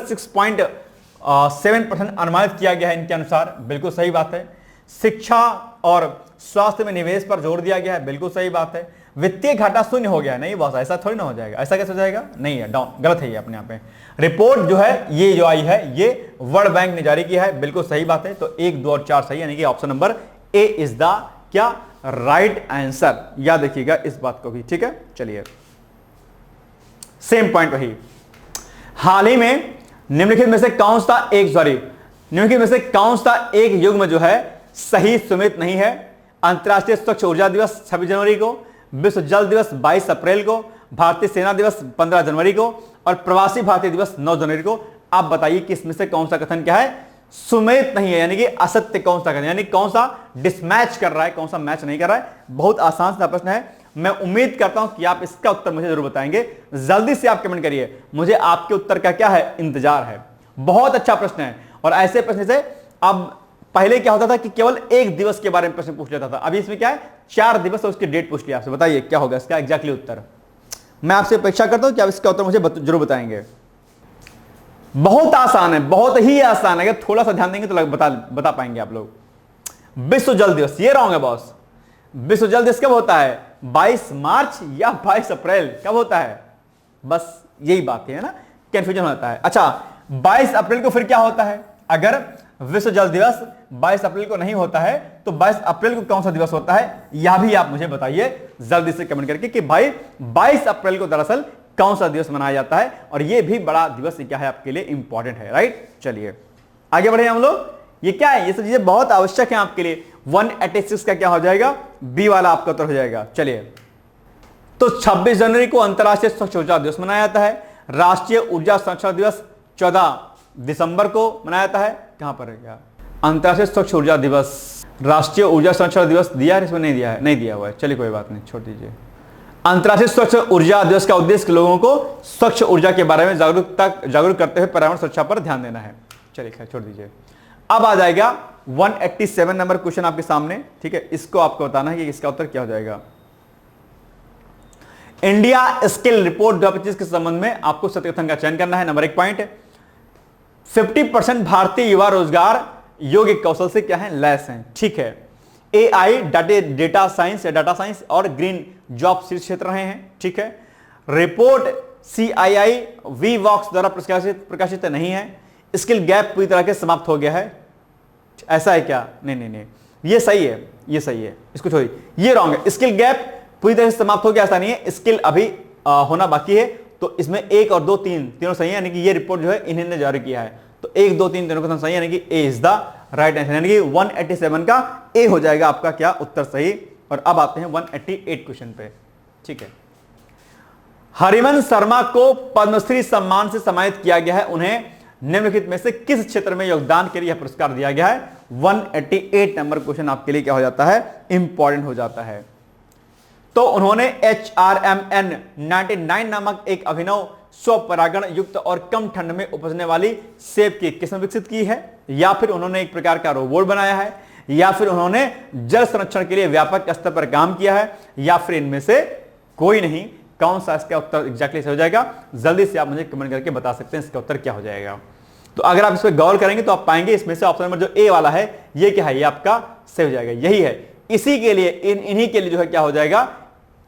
7% अनुमानित किया गया है इनके अनुसार, बिल्कुल सही बात है। शिक्षा और स्वास्थ्य में निवेश पर जोर दिया गया है, बिल्कुल सही बात है। वित्तीय घाटा शून्य हो गया है, नहीं बॉस ऐसा थोड़ी ना हो जाएगा, ऐसा कैसे हो जाएगा, नहीं है, डाउन, गलत है ये अपने आप में। रिपोर्ट जो है ये जो आई है ये वर्ल्ड बैंक ने जारी किया है, बिल्कुल सही बात है। तो 1, 2 और 4 सही, यानी कि option number A is the क्या राइट आंसर, याद रखिएगा इस बात को भी, ठीक है। चलिए सेम पॉइंट वही, हाल ही में निम्नलिखित में से कौन सा एक युग्म जो है सही सुमेलित नहीं है। अंतर्राष्ट्रीय स्वच्छ ऊर्जा दिवस 26 जनवरी को, विश्व जल दिवस 22 अप्रैल को, भारतीय सेना दिवस 15 जनवरी को और प्रवासी भारतीय दिवस 9 जनवरी को। आप बताइए कि इसमें से कौन सा कथन क्या है, सुमेलित नहीं है, यानी कि असत्य कौन सा कथन, यानी कौन सा डिसमैच कर रहा है, कौन सा मैच नहीं कर रहा है। बहुत आसान सा प्रश्न है, मैं उम्मीद करता हूं कि आप इसका उत्तर मुझे जरूर बताएंगे। जल्दी से आप कमेंट करिए, मुझे आपके उत्तर का क्या है इंतजार है। बहुत अच्छा प्रश्न है, और ऐसे प्रश्न से अब पहले क्या होता था कि केवल एक दिवस के बारे में प्रश्न पूछ लेता था, अभी इसमें क्या है 4 दिवस और उसकी डेट पूछ लिया आपसे। बताइए क्या होगा इसका एग्जैक्टली उत्तर। मैं आपसे अपेक्षा करता हूं कि आप इसका उत्तर मुझे जरूर बताएंगे। बहुत आसान है, बहुत ही आसान है, अगर थोड़ा सा ध्यान देंगे तो बता पाएंगे आप लोग। विश्व जल दिवस, ये रॉन्ग है बॉस। विश्व जल दिवस कब होता है, 22 मार्च या 22 अप्रैल, कब होता है, बस यही बात है ना, कंफ्यूजन होता है। अच्छा 22 अप्रैल को फिर क्या होता है, अगर विश्व जल दिवस 22 अप्रैल को नहीं होता है तो 22 अप्रैल को कौन सा दिवस होता है, यह भी आप मुझे बताइए जल्दी से कमेंट करके कि भाई 22 अप्रैल को दरअसल कौन सा दिवस मनाया जाता है, और यह भी बड़ा दिवस क्या है आपके लिए इंपॉर्टेंट है, राइट। चलिए आगे बढ़े हम लोग, ये क्या है, ये सब चीजें बहुत आवश्यक है आपके लिए। 186 का क्या हो जाएगा, बी वाला आपका उत्तर हो जाएगा। चलिए तो 26 जनवरी को अंतर्राष्ट्रीय स्वच्छ ऊर्जा दिवस मनाया जाता है। राष्ट्रीय ऊर्जा संरक्षण दिवस 14 दिसंबर को मनाया जाता है। कहां पर है क्या, अंतर्राष्ट्रीय स्वच्छ ऊर्जा दिवस, राष्ट्रीय ऊर्जा संरक्षण दिवस दिया है इसमें, नहीं दिया है, नहीं दिया हुआ है, चलिए कोई बात नहीं, छोड़ दीजिए। अंतर्राष्ट्रीय स्वच्छ ऊर्जा दिवस का उद्देश्य लोगों को स्वच्छ ऊर्जा के बारे में जागरूक करते हुए पर्यावरण सुरक्षा पर ध्यान देना है। चलिए खैर छोड़ दीजिए। अब आ जाएगा 187 नंबर क्वेश्चन आपके सामने, ठीक है। इसको आपको बताना है कि इसका उत्तर क्या हो जाएगा। इंडिया स्किल रिपोर्ट 2025 के संबंध में आपको सत्य कथन का चयन करना है। नंबर 1 पॉइंट, 50% भारतीय युवा रोजगार योग्य कौशल से क्या है, लैस हैं, ठीक है। AI डेटा साइंस और ग्रीन जॉब शीर्ष क्षेत्र रहे हैं, ठीक है। रिपोर्ट CII VWOX द्वारा प्रकाशित नहीं है। स्किल गैप पूरी तरह से समाप्त हो गया है, ऐसा है क्या, नहीं, ये सही है, इसको छोड़िए, ये रॉन्ग है। स्किल गैप पूरी तरह से समाप्त हो गया ऐसा नहीं है, स्किल अभी होना बाकी है। तो इसमें 1 और 2 तीनों सही है, यानी कि ये रिपोर्ट जो है इन्होंने जारी किया है। तो 1, 2, 3 तीनों का सही है, यानी कि ए इज द राइट आंसर, यानी कि 187 का ए हो जाएगा आपका क्या उत्तर सही। और अब आते हैं 188 क्वेश्चन पे, ठीक है। हरिवंश शर्मा को पद्मश्री सम्मान से सम्मानित किया गया है। उन्हें निम्नलिखित में से किस क्षेत्र में योगदान के लिए पुरस्कार दिया गया है। 188 नंबर क्वेश्चन आपके लिए क्या हो जाता है, इंपॉर्टेंट हो जाता है। तो उन्होंने HRMN 99 नामक एक अभिनव स्वपरागण युक्त और कम ठंड में उपजने वाली सेब की किस्म विकसित की है, या फिर उन्होंने एक प्रकार का रोबोट बनाया है, या फिर उन्होंने जल संरक्षण के लिए व्यापक स्तर पर काम किया है, या फिर इनमें से कोई नहीं। कौन सा इसका उत्तर एग्जैक्टली हो जाएगा, जल्दी से आप मुझे कमेंट करके बता सकते हैं इसका उत्तर क्या हो जाएगा। तो अगर आप इस पर गौर करेंगे तो आप पाएंगे इसमें से ऑप्शन नंबर जो ए वाला है ये क्या है, ये आपका सही हो जाएगा, यही है। इसी के लिए इन्हीं के लिए जो है क्या हो जाएगा,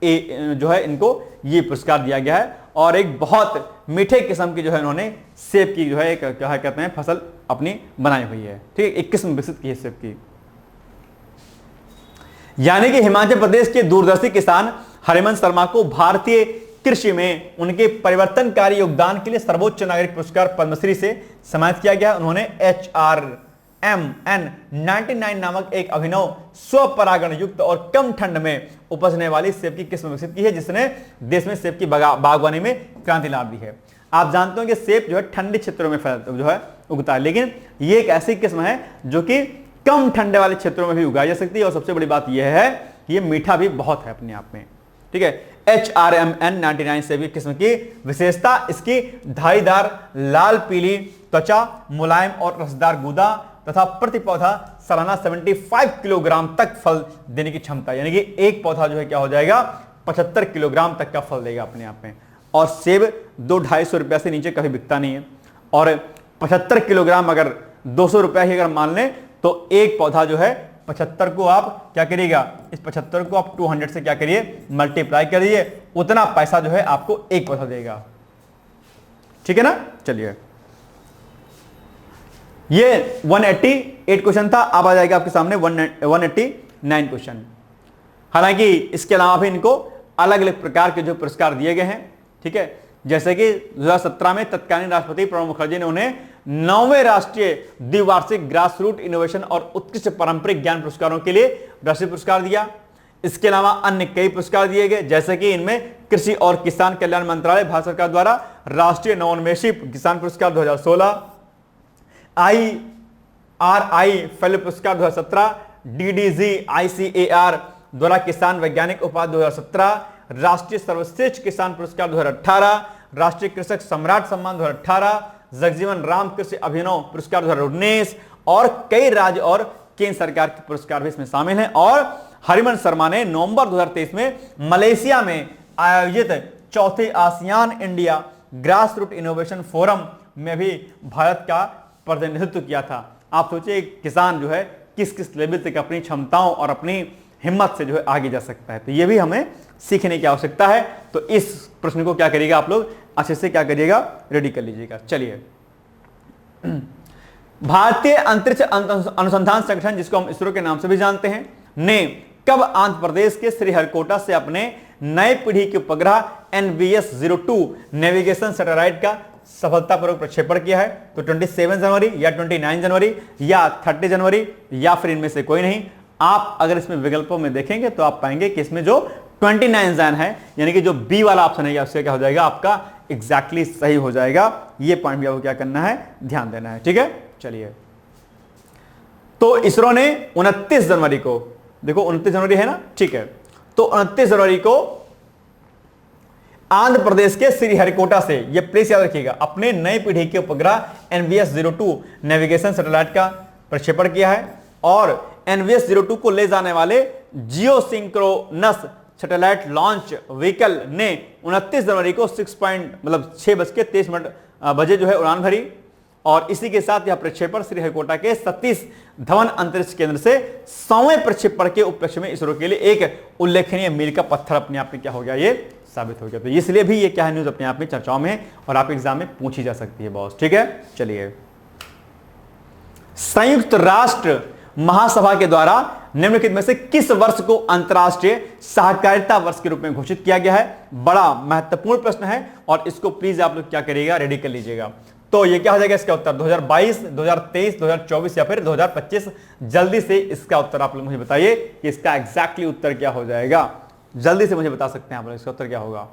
ए जो है इनको ये पुरस्कार दिया गया है। और एक बहुत मीठे किस्म की जो है इन्होंने सेब की जो है क्या कहते हैं फसल अपनी बनाई हुई है, ठीक है, एक किस्म विकसित की है सेब की। यानी कि हिमाचल प्रदेश के दूरदर्शी किसान हरिवंश शर्मा को भारतीय कृषि में उनके परिवर्तनकारी योगदान के लिए सर्वोच्च नागरिक पुरस्कार पद्मश्री से सम्मानित किया गया। उन्होंने HRMN 99 नामक एक अभिनव स्वपरागण युक्त और कम ठंड में उपजने वाली सेब की किस्म विकसित की है, जिसने देश में सेब की बागवानी में क्रांति ला दी है। आप जानते हो कि सेब जो है ठंडे क्षेत्रों में जो है उगता है, लेकिन ये एक ऐसी किस्म है जो कि कम ठंडे वाले क्षेत्रों में भी उगाई जा सकती है। और सबसे बड़ी बात यह है ये मीठा भी बहुत है अपने आप में, ठीक है। HRMN 99 सेब की किस्म की विशेषता इसकी धारीदार लाल पीली त्वचा, मुलायम और रसदार गूदा तथा प्रति पौधा सालाना 75 किलोग्राम तक फल देने की क्षमता, यानी कि एक पौधा जो है क्या हो जाएगा 75 किलोग्राम तक का फल देगा अपने आप में। और सेब 200-250 रुपया से नीचे कभी बिकता नहीं है। और 75 किलोग्राम अगर 200 रुपए ही अगर मान लें तो एक पौधा जो है 75 को आप क्या करिएगा, इस 75 को आप 200 से क्या करिए मल्टीप्लाई करिए, उतना पैसा जो है आपको एक पौधा देगा। ठीक है ना। चलिए ये 188 क्वेश्चन था, अब आ जाएगा आपके सामने 189 क्वेश्चन। हालांकि इसके अलावा भी इनको अलग अलग प्रकार के जो पुरस्कार दिए गए हैं। ठीक है, जैसे कि 2017 में तत्कालीन राष्ट्रपति प्रणब मुखर्जी ने उन्हें 9वें राष्ट्रीय द्विवार्षिक ग्रास रूट इनोवेशन और उत्कृष्ट पारंपरिक ज्ञान पुरस्कारों के लिए राष्ट्रीय पुरस्कार दिया। इसके अलावा अन्य कई पुरस्कार दिए गए, जैसे कि इनमें कृषि और किसान कल्याण मंत्रालय भारत सरकार द्वारा राष्ट्रीय नवोन्मेषी किसान पुरस्कार 2016, IRI फेलो पुरस्कार 2017, DDG ICAR द्वारा किसान वैज्ञानिक उपाधि 2017, राष्ट्रीय सर्वश्रेष्ठ किसान पुरस्कार 2018, राष्ट्रीय कृषक सम्राट सम्मान 2018, जगजीवन राम कृषि अभिनव पुरस्कार 2019 और कई राज्य और केंद्र सरकार के पुरस्कार भी इसमें शामिल हैं। और हरिवंश शर्मा ने नवंबर 2023 में मलेशिया में आयोजित चौथे ASEAN India grass root innovation forum में भी भारत का प्रतिनिधित्व किया था। आप सोचिए किसान जो है किस किस लेवल तक अपनी क्षमताओं और अपनी हिम्मत से जो है आगे जा सकता है, तो ये भी हमें सीखने की आवश्यकता है। तो इस प्रश्न को क्या करिएगा आप लोग अच्छे से क्या करिएगा, रेडी कर लीजिएगा। चलिए, भारतीय अंतरिक्ष अनुसंधान संगठन, जिसको हम इसरो के नाम से भी जानते हैं, ने कब आंध्र प्रदेश के श्रीहरिकोटा से अपने नए पीढ़ी के उपग्रह NVS-02 नेविगेशन सैटेलाइट का सफलतापूर्वक प्रक्षेपण किया है? तो 27 जनवरी या 29 जनवरी या 30 जनवरी या फिर इनमें से कोई नहीं। आप अगर इसमें विकल्पों में देखेंगे तो आप पाएंगे कि इसमें जो 29 जन है, यानी कि जो बी वाला ऑप्शन है, उससे क्या हो जाएगा, आपका एग्जैक्टली सही हो जाएगा। ये पॉइंट भी आपको क्या करना है, ध्यान देना है। ठीक है, चलिए। तो इसरो ने 29 जनवरी को, देखो 29 जनवरी है ना, ठीक है, तो 29 जनवरी को आंध्र प्रदेश के श्रीहरिकोटा से, ये प्लीज याद रखिएगा, अपने नई पीढ़ी के उपग्रह NVS-02 नेविगेशन सैटेलाइट का प्रक्षेपण किया है। और NVS-02 को ले जाने वाले जियोसिंक्रोनस सैटेलाइट लॉन्च व्हीकल ने 29 जनवरी को 6:23 बजे जो है उड़ान भरी। और इसी के साथ यह प्रक्षेपण श्रीहरिकोटा के सतीश धवन अंतरिक्ष केंद्र से 100वें प्रक्षेपण के उपलक्ष्य में इसरो के लिए एक उल्लेखनीय मील का पत्थर अपने आप में क्या हो गया, ये साबित हो गया। तो इसलिए भी ये क्या है, न्यूज अपने आप में चर्चाओं में है और आप एग्जाम में पूछी जा सकती है बॉस। ठीक है, चलिए। संयुक्त राष्ट्र महासभा के द्वारा निम्नलिखित में से किस वर्ष को अंतर्राष्ट्रीय सहकारिता वर्ष के रूप में घोषित किया गया है? बड़ा महत्वपूर्ण प्रश्न है और इसको प्लीज आप लोग क्या करिएगा, रेडी कर लीजिएगा। तो ये क्या हो जाएगा इसका उत्तर? 2022, 2023, 2024 या फिर 2025? जल्दी से इसका उत्तर आप लोग मुझे बताइए कि इसका एग्जैक्टली उत्तर क्या हो जाएगा। जल्दी से मुझे बता सकते हैं आप लोग इसका उत्तर क्या होगा।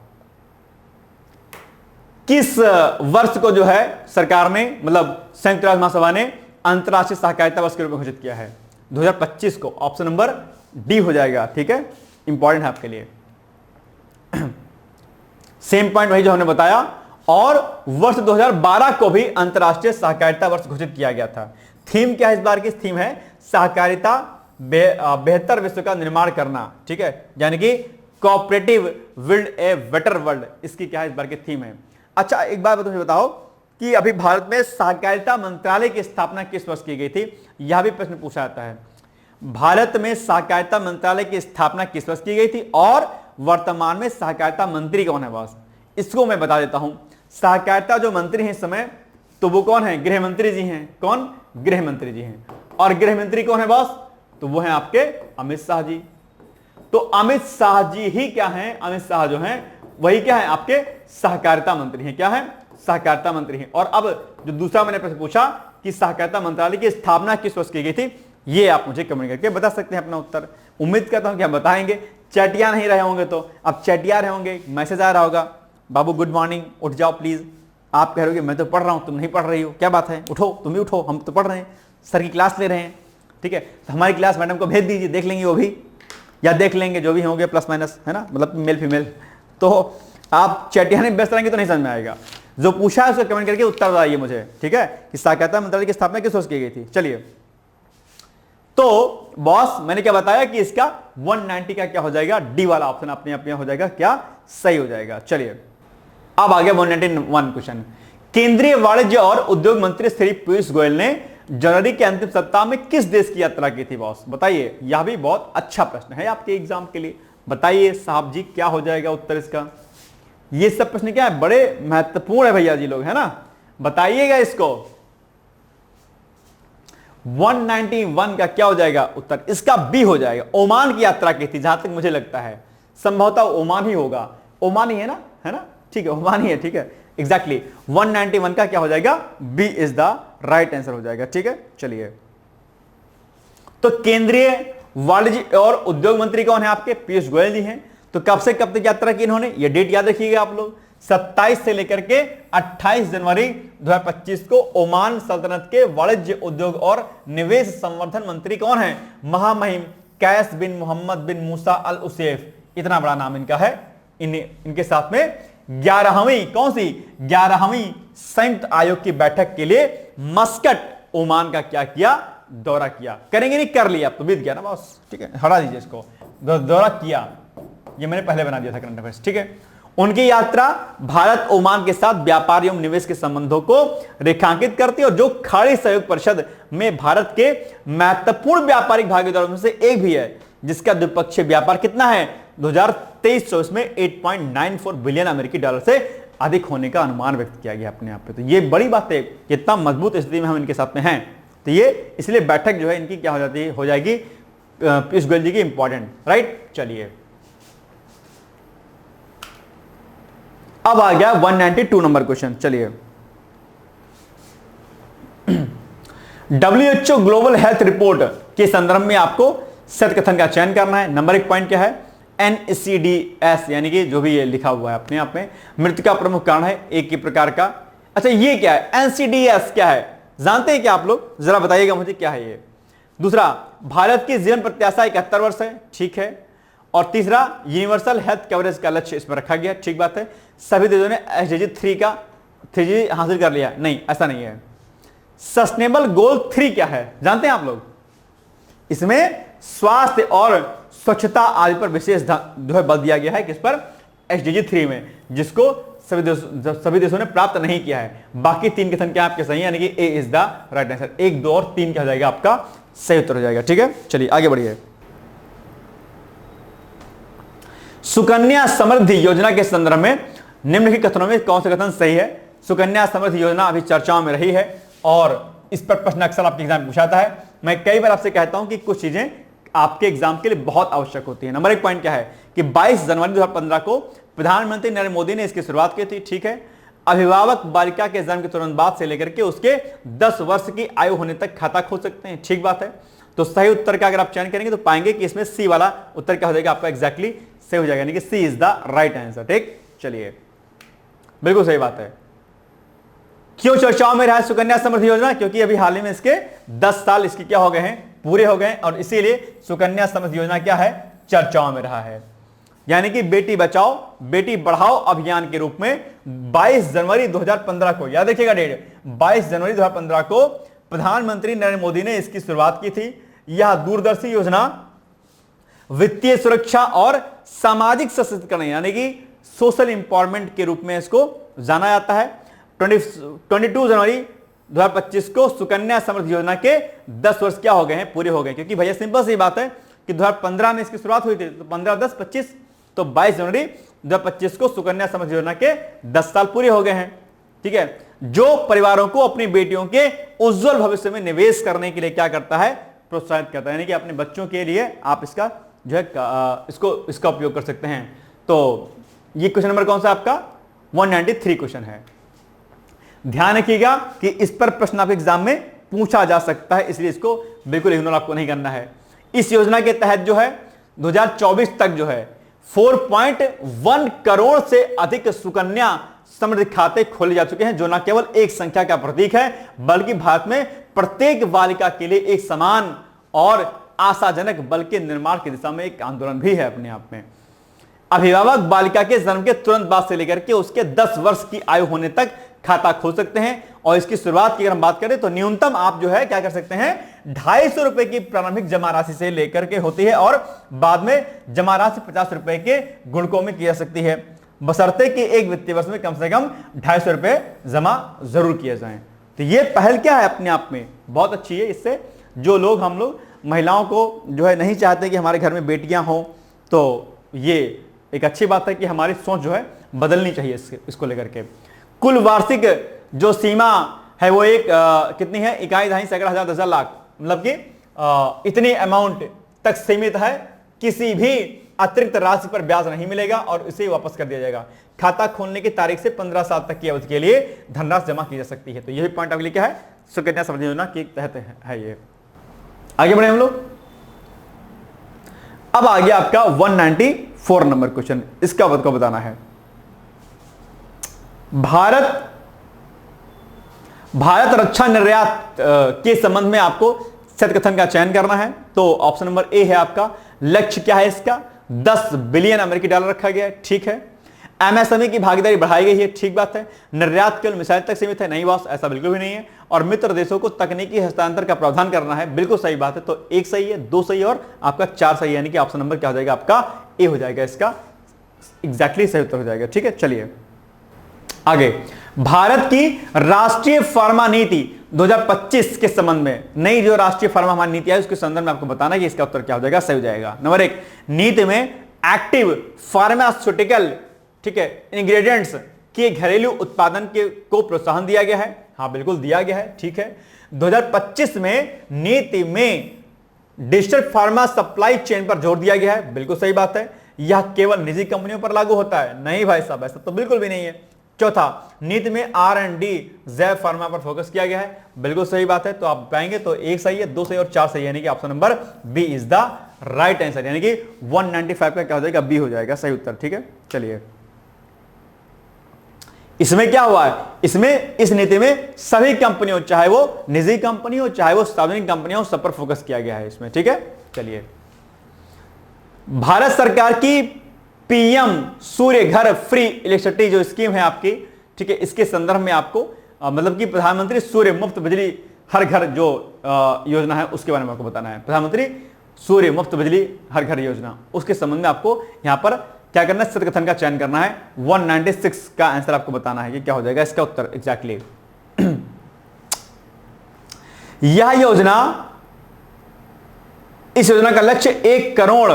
किस वर्ष को जो है सरकार ने, मतलब संयुक्त राष्ट्र महासभा ने अंतर्राष्ट्रीय सहकारिता वर्ष के रूप में घोषित किया है? 2025 को। ऑप्शन नंबर डी हो जाएगा। ठीक है, इंपॉर्टेंट है आपके लिए। सेम पॉइंट वही जो हमने बताया। और वर्ष 2012 को भी अंतर्राष्ट्रीय सहकारिता वर्ष घोषित किया गया था। थीम क्या है इस बार की? थीम है सहकारिता बेहतर विश्व का निर्माण करना। ठीक है, यानी कि cooperative build a better world, इसकी क्या है इस बार की थीम है। अच्छा, एक बात मुझे बताओ कि अभी भारत में सहकारिता मंत्रालय की स्थापना किस वर्ष की गई थी? यह भी प्रश्न पूछा जाता है। भारत में सहकारिता मंत्रालय की स्थापना किस वर्ष की गई थी और वर्तमान में सहकारिता मंत्री कौन है बॉस? इसको मैं बता देता हूं। सहकारिता जो मंत्री हैं इस समय, तो वो कौन है? गृह मंत्री जी हैं। कौन? गृह मंत्री जी हैं। और गृह मंत्री कौन है बॉस? तो वो हैं आपके अमित शाह जी। तो अमित शाह जी ही क्या हैं? अमित शाह जो हैं वही क्या है, आपके सहकारिता मंत्री हैं। क्या है? सहकारिता मंत्री हैं। और अब जो दूसरा मैंने प्रश्न पूछा कि सहकारिता मंत्रालय की स्थापना किस वर्ष की गई थी, ये आप मुझे कमेंट करके बता सकते हैं अपना उत्तर। उम्मीद करता हूं कि आप बताएंगे। चैटिया नहीं रहे होंगे तो अब चैटिया रहे होंगे, मैसेज आ रहा होगा, बाबू गुड मॉर्निंग, उठ जाओ प्लीज। आप कह रहे हो कि मैं तो पढ़ रहा हूं, तुम नहीं पढ़ रही हो, क्या बात है? उठो, तुम भी उठो, हम तो पढ़ रहे हैं, सर की क्लास ले रहे हैं। ठीक है, तो हमारी क्लास मैडम को भेज दीजिए, देख लेंगे वो भी, या देख लेंगे जो भी होंगे प्लस माइनस, है ना, मतलब मेल फीमेल। तो आप चैटियाने व्यस्त रहेंगे तो नहीं समझ में आएगा। जो पूछा है उसको कमेंट करके उत्तर बताइए मुझे। ठीक है, कि सहकारिता मंत्रालय की स्थापना किस वर्ष की गई थी? चलिए, तो बॉस मैंने क्या बताया कि इसका 190 का क्या हो जाएगा? डी वाला ऑप्शन अपने आप में हो जाएगा क्या, सही हो जाएगा। चलिए, अब आ गया 191 क्वेश्चन। केंद्रीय वाणिज्य और उद्योग मंत्री श्री पीयूष गोयल ने जनवरी के अंतिम सप्ताह में किस देश की यात्रा की थी बॉस? बताइए। यह भी बहुत अच्छा प्रश्न है आपके एग्जाम के लिए। बताइए साहब जी क्या हो जाएगा उत्तर इसका? ये सब प्रश्न क्या है, बड़े महत्वपूर्ण है भैया जी लोग, है ना? बताइएगा इसको। 191 का क्या हो जाएगा उत्तर? इसका बी हो जाएगा। ओमान की यात्रा की थी जहां तक मुझे लगता है, संभवतः ओमान ही होगा। ओमान ही है ना, है ना? ठीक है, ओमान ही है। ठीक है, एग्जैक्टली 191 का क्या हो जाएगा? B is the right answer हो जाएगा। ठीक है, चलिए। तो केंद्रीय वाणिज्य और उद्योग मंत्री कौन है आपके? पीयूष गोयल जी हैं। तो कब से कब तक यात्रा की इन्होंने? ये डेट याद रखिएगा आप लोग। 27 से लेकर के 28 जनवरी 2025 को ओमान सल्तनत के वाणिज्य उद्योग और निवेश संवर्धन मंत्री कौन है? महामहिम कैस बिन मोहम्मद बिन मूसा अल उसेफ। इतना बड़ा नाम इनका है। इनके साथ में 11वीं कौन सी? 11वीं संयुक्त आयोग की बैठक के लिए मस्कट ओमान का क्या किया? दौरा किया। करेंगे नहीं, कर लिया, अब तो बीत गया ना बॉस। ठीक है, हटा दीजिए इसको। दौरा किया, ये मैंने पहले बना दिया था करंट अफेयर्स। ठीक है, उनकी यात्रा भारत ओमान के साथ व्यापार एवं निवेश के संबंधों को रेखांकित करती है और जो खाड़ी सहयोग परिषद में भारत के महत्वपूर्ण व्यापारिक भागीदारों में से एक भी है, जिसका द्विपक्षीय व्यापार कितना है? 2023-24 में 8.94 बिलियन अमेरिकी डॉलर से अधिक होने का अनुमान व्यक्त किया गया अपने आप पे। तो ये बड़ी बात है, कितना मजबूत स्थिति में हम इनके साथ में हैं। तो ये इसलिए बैठक जो है इनकी क्या हो जाती है, हो जाएगी पीयूष गोयल जी की इंपॉर्टेंट, राइट? चलिए, अब आ गया 192 नंबर क्वेश्चन। चलिए, WHO ग्लोबल हेल्थ रिपोर्ट के संदर्भ में आपको सत्य कथन का चयन करना है। नंबर 1 पॉइंट क्या है? NCDS, यानी कि जो भी ये लिखा हुआ है अपने आप में, मृत्यु का प्रमुख कारण है एक ही प्रकार का। अच्छा, ये क्या है? NCDS क्या है, जानते हैं क्या आप लोग? जरा बताइएगा मुझे, क्या है ये? दूसरा, भारत की जीवन प्रत्याशा 71 वर्ष है, ठीक है। और तीसरा, यूनिवर्सल हेल्थ कवरेज का लक्ष्य इसमें रखा गया, ठीक बात है। सभी देशों ने SDG 3 हासिल कर लिया? नहीं, ऐसा नहीं है। सस्टेनेबल गोल 3 क्या है, जानते हैं आप लोग? इसमें स्वास्थ्य और स्वच्छता आदि पर विशेष जो है बल दिया गया है। किस पर? SDG 3 में, जिसको सभी देशों ने प्राप्त नहीं किया है। बाकी 3 कथन क्या आपके सही है, यानी कि ए इज द राइट आंसर। 1, 2 और 3 क्या हो जाएगा आपका सही उत्तर हो जाएगा। ठीक है, चलिए आगे बढ़िए। सुकन्या समृद्धि योजना के संदर्भ में निम्नलिखित कथनों में कौन सा कथन सही है? सुकन्या समृद्धि योजना अभी चर्चाओं में रही है और इस पर प्रश्न अक्सर आपके एग्जाम में पूछाता है। मैं कई बार आपसे कहता हूं कि कुछ चीजें आपके एग्जाम के लिए बहुत आवश्यक होती है। नंबर 1 पॉइंट क्या है कि 22 जनवरी 2015 को प्रधानमंत्री नरेंद्र मोदी ने इसकी शुरुआत की थी, ठीक है। अभिभावक बालिका के जन्म के तुरंत बाद से लेकर के उसके 10 वर्ष की आयु होने तक खाता खोल सकते हैं, ठीक बात है। तो सही उत्तर का अगर आप चयन करेंगे तो पाएंगे कि इसमें सी वाला उत्तर क्या हो जाएगा आपका एग्जैक्टली सही हो जाएगा, यानी कि C is the right answer. ठीक, चलिए बिल्कुल सही बात है। क्यों चर्चाओं में रहा है सुकन्या समृद्धि योजना? क्योंकि अभी हाल ही में इसके 10 साल इसके क्या हो गए हैं, पूरे हो गए, और इसीलिए सुकन्या समृद्धि योजना क्या है, चर्चाओं में रहा है। यानी कि बेटी बचाओ बेटी बढ़ाओ अभियान के रूप में 22 जनवरी 2015 को, याद रखिएगा डेट, 22 जनवरी 2015 को प्रधानमंत्री नरेंद्र मोदी ने इसकी शुरुआत की थी। यह दूरदर्शी योजना वित्तीय सुरक्षा और सामाजिक सशक्तिकरण यानी कि सोशल इंपावरमेंट के रूप में इसको जाना जाता है। 22 जनवरी 2025 को सुकन्या समृद्धि योजना के 10 वर्ष क्या हो गए हैं, पूरे हो गए। क्योंकि भैया सिंपल सी बात है कि 2015 में इसकी शुरुआत हुई थी, तो 15, 10, 25, तो 22 जनवरी 2025 को सुकन्या समृद्धि योजना के 10 साल पूरे हो गए हैं। ठीक है, जो परिवारों को अपनी बेटियों के उज्जवल भविष्य में निवेश करने के लिए क्या करता है, प्रोत्साहित करता है। यानी कि अपने बच्चों के लिए आप इसका जो है इसका उपयोग कर सकते हैं। तो ये क्वेश्चन नंबर कौन सा आपका 193 क्वेश्चन है। ध्यान रखिएगा कि इस पर प्रश्न आपके एग्जाम में पूछा जा सकता है, इसलिए इसको बिल्कुल इग्नोर आपको नहीं करना है। इस योजना के तहत जो है 2024 तक जो है 4.1 करोड़ से अधिक सुकन्या समृद्धि खाते खोले जा चुके हैं, जो न केवल एक संख्या का प्रतीक है बल्कि भारत में प्रत्येक बालिका के लिए एक समान और आशाजनक बल के निर्माण की दिशा में एक आंदोलन भी है अपने आप में। अभिभावक बालिका के जन्म के तुरंत बाद से लेकर के उसके 10 वर्ष की आयु होने तक खाता खोल सकते हैं। और इसकी शुरुआत की अगर हम बात करें तो न्यूनतम आप जो है क्या कर सकते हैं, 250 रुपए की प्रारंभिक जमा राशि से लेकर के होती है और बाद में जमा राशि 50 रुपए के गुणकों में की जा सकती है। बशर्ते कि एक वित्तीय वर्ष में कम से कम 250 रुपए जमा जरूर किए जाएं। तो ये पहल क्या है अपने आप में बहुत अच्छी है। इससे जो लोग हम लोग महिलाओं को जो है नहीं चाहते कि हमारे घर में बेटियां हों, तो ये एक अच्छी बात है कि हमारी सोच जो है बदलनी चाहिए इसको लेकर के। कुल वार्षिक जो सीमा है वो एक कितनी है, इकाई, दहाई, सैकड़ा, हजार, 10,000, लाख, मतलब कि इतनी अमाउंट तक सीमित है। किसी भी अतिरिक्त राशि पर ब्याज नहीं मिलेगा और इसे वापस कर दिया जाएगा। खाता खोलने की तारीख से 15 साल तक की अवधि के लिए धनराशि जमा की जा सकती है। तो यही पॉइंट अगली क्या है, सुकन्या समृद्धि योजना के तहत है ये। आगे बढ़े हम लोग। अब आ गया आपका 194 नंबर क्वेश्चन। इसका आपको बताना है, भारत रक्षा निर्यात के संबंध में आपको सत्य कथन का चयन करना है। तो ऑप्शन नंबर ए है आपका। लक्ष्य क्या है इसका, 10 बिलियन अमेरिकी डॉलर रखा गया है, ठीक है। एमएसएमई की भागीदारी बढ़ाई गई है, ठीक बात है। निर्यात केवल मिसाइल तक सीमित है, नहीं बॉस, ऐसा बिल्कुल भी नहीं है। और मित्र देशों को तकनीकी हस्तांतर का प्रावधान करना है, बिल्कुल सही बात है। तो एक सही है, 2 सही और आपका 4 सही, यानी कि ऑप्शन नंबर क्या हो जाएगा आपका, ए हो जाएगा। इसका एग्जैक्टली सही उत्तर हो जाएगा, ठीक है। चलिए आगे, भारत की राष्ट्रीय फार्मा नीति 2025 के संबंध में, नई जो राष्ट्रीय फार्मा हमारी नीति है उसके संदर्भ में आपको बताना है कि इसका उत्तर क्या हो जाएगा, सही हो जाएगा। नंबर 1, नीति में एक्टिव फार्मास्यूटिकल, ठीक है, इंग्रेडिएंट्स के घरेलू उत्पादन को प्रोत्साहन दिया गया है। हाँ बिल्कुल दिया गया है, ठीक है। 2025 में नीति में डिजिटल फार्मा सप्लाई चेन पर जोर दिया गया है, बिल्कुल सही बात है। यह केवल निजी कंपनियों पर लागू होता है, नहीं भाई साहब, ऐसा तो बिल्कुल भी नहीं है। चौथा, नीति में R&D जैव फार्मा पर फोकस किया गया है, बिल्कुल सही बात है। तो आप पाएंगे तो 1 सही है, 2 सही और 4 सही, यानी कि option number B is the right answer, यानी कि 195 का क्या हो जाएगा, बी हो जाएगा सही उत्तर, ठीक है। चलिए इसमें क्या हुआ है, इसमें इस नीति में सभी कंपनियों, चाहे वो निजी कंपनी हो चाहे वो सार्वजनिक कंपनियां हो, सब पर फोकस किया गया है इसमें, ठीक है। चलिए, भारत सरकार की पीएम सूर्य घर फ्री इलेक्ट्रिसिटी जो स्कीम है आपकी, ठीक है, इसके संदर्भ में आपको मतलब कि प्रधानमंत्री सूर्य मुफ्त बिजली हर घर जो योजना है उसके बारे में आपको बताना है। प्रधानमंत्री सूर्य मुफ्त बिजली हर घर योजना, उसके संबंध में आपको यहां पर क्या करना है, सत्य कथन का चयन करना है। 196 का आंसर आपको बताना है कि क्या हो जाएगा इसका उत्तर एग्जैक्टली। यह योजना, इस योजना का लक्ष्य 1 करोड़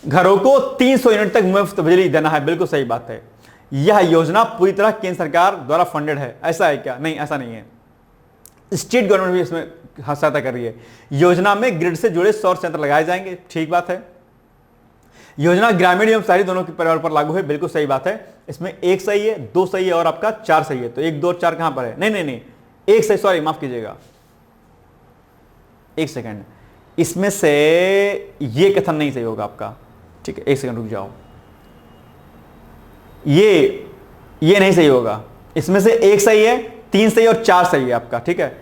घरों को 300 यूनिट तक मुफ्त बिजली देना है, बिल्कुल सही बात है। यह योजना पूरी तरह केंद्र सरकार द्वारा फंडेड है, ऐसा है क्या, नहीं ऐसा नहीं है, स्टेट गवर्नमेंट भी इसमें सहायता कर रही है। योजना में ग्रिड से जुड़े सौर संयंत्र लगाए जाएंगे, ठीक बात है। योजना ग्रामीण एवं शहरी दोनों के परिवार पर लागू है, बिल्कुल सही बात है। इसमें 1 सही है, 2 सही है और आपका 4 सही है। तो 1, 2 और 4 कहां पर है, नहीं नहीं नहीं, 1 सही, सॉरी माफ कीजिएगा, 1 सेकंड, इसमें से ये कथन नहीं सही होगा आपका, ठीक है, 1 सेकंड रुक जाओ, ये नहीं सही होगा। इसमें से 1 सही है, 3 सही और 4 सही है आपका, ठीक है।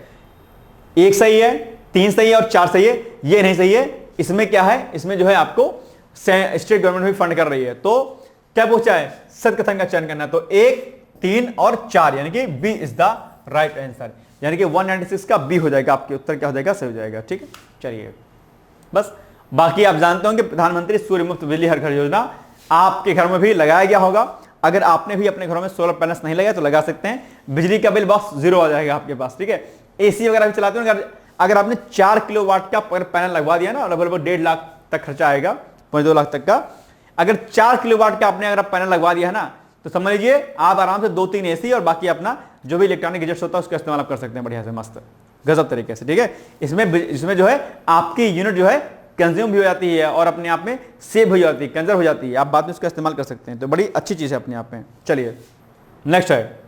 1 सही है, 3 सही है और 4 सही है, ये नहीं सही है। इसमें क्या है, इसमें जो है आपको स्टेट गवर्नमेंट भी फंड कर रही है। तो क्या पूछा है, सत्य कथन का चयन करना है। तो 1, 3 और 4, यानी कि B is the right answer, यानी कि 196 का बी हो जाएगा, आपके उत्तर क्या हो जाएगा, सही हो जाएगा, ठीक है। चलिए बस, बाकी आप जानते होंगे प्रधानमंत्री सूर्य मुफ्त बिजली हर घर योजना आपके घर में भी लगाया गया होगा। अगर आपने भी अपने घरों में सोलर पैनल्स नहीं लगाए तो लगा सकते हैं, बिजली का बिल बस 0 आ जाएगा आपके पास, ठीक है। एसी वगैरह भी चलाते हो, अगर आपने 4 किलोवाट का पैनल लगवा दिया ना, लगभग 1.5 लाख तक खर्चा आएगा, 2 लाख तक का। अगर 4 किलोवाट का आपने अगर पैनल लगवा दिया है ना, तो समझ लीजिए आप आराम से 2-3 एसी और बाकी अपना जो भी इलेक्ट्रॉनिक गैजेट्स होता है उसका इस्तेमाल आप कर सकते हैं बढ़िया से, मस्त गजब तरीके से, ठीक है। इसमें जो है आपकी यूनिट जो है कंज्यूम भी हो जाती है और अपने आप में सेव हो जाती है, कंजर्व हो जाती है, आप बाद में उसका इस्तेमाल कर सकते हैं। तो बड़ी अच्छी चीज है अपने आप में। चलिए नेक्स्ट है,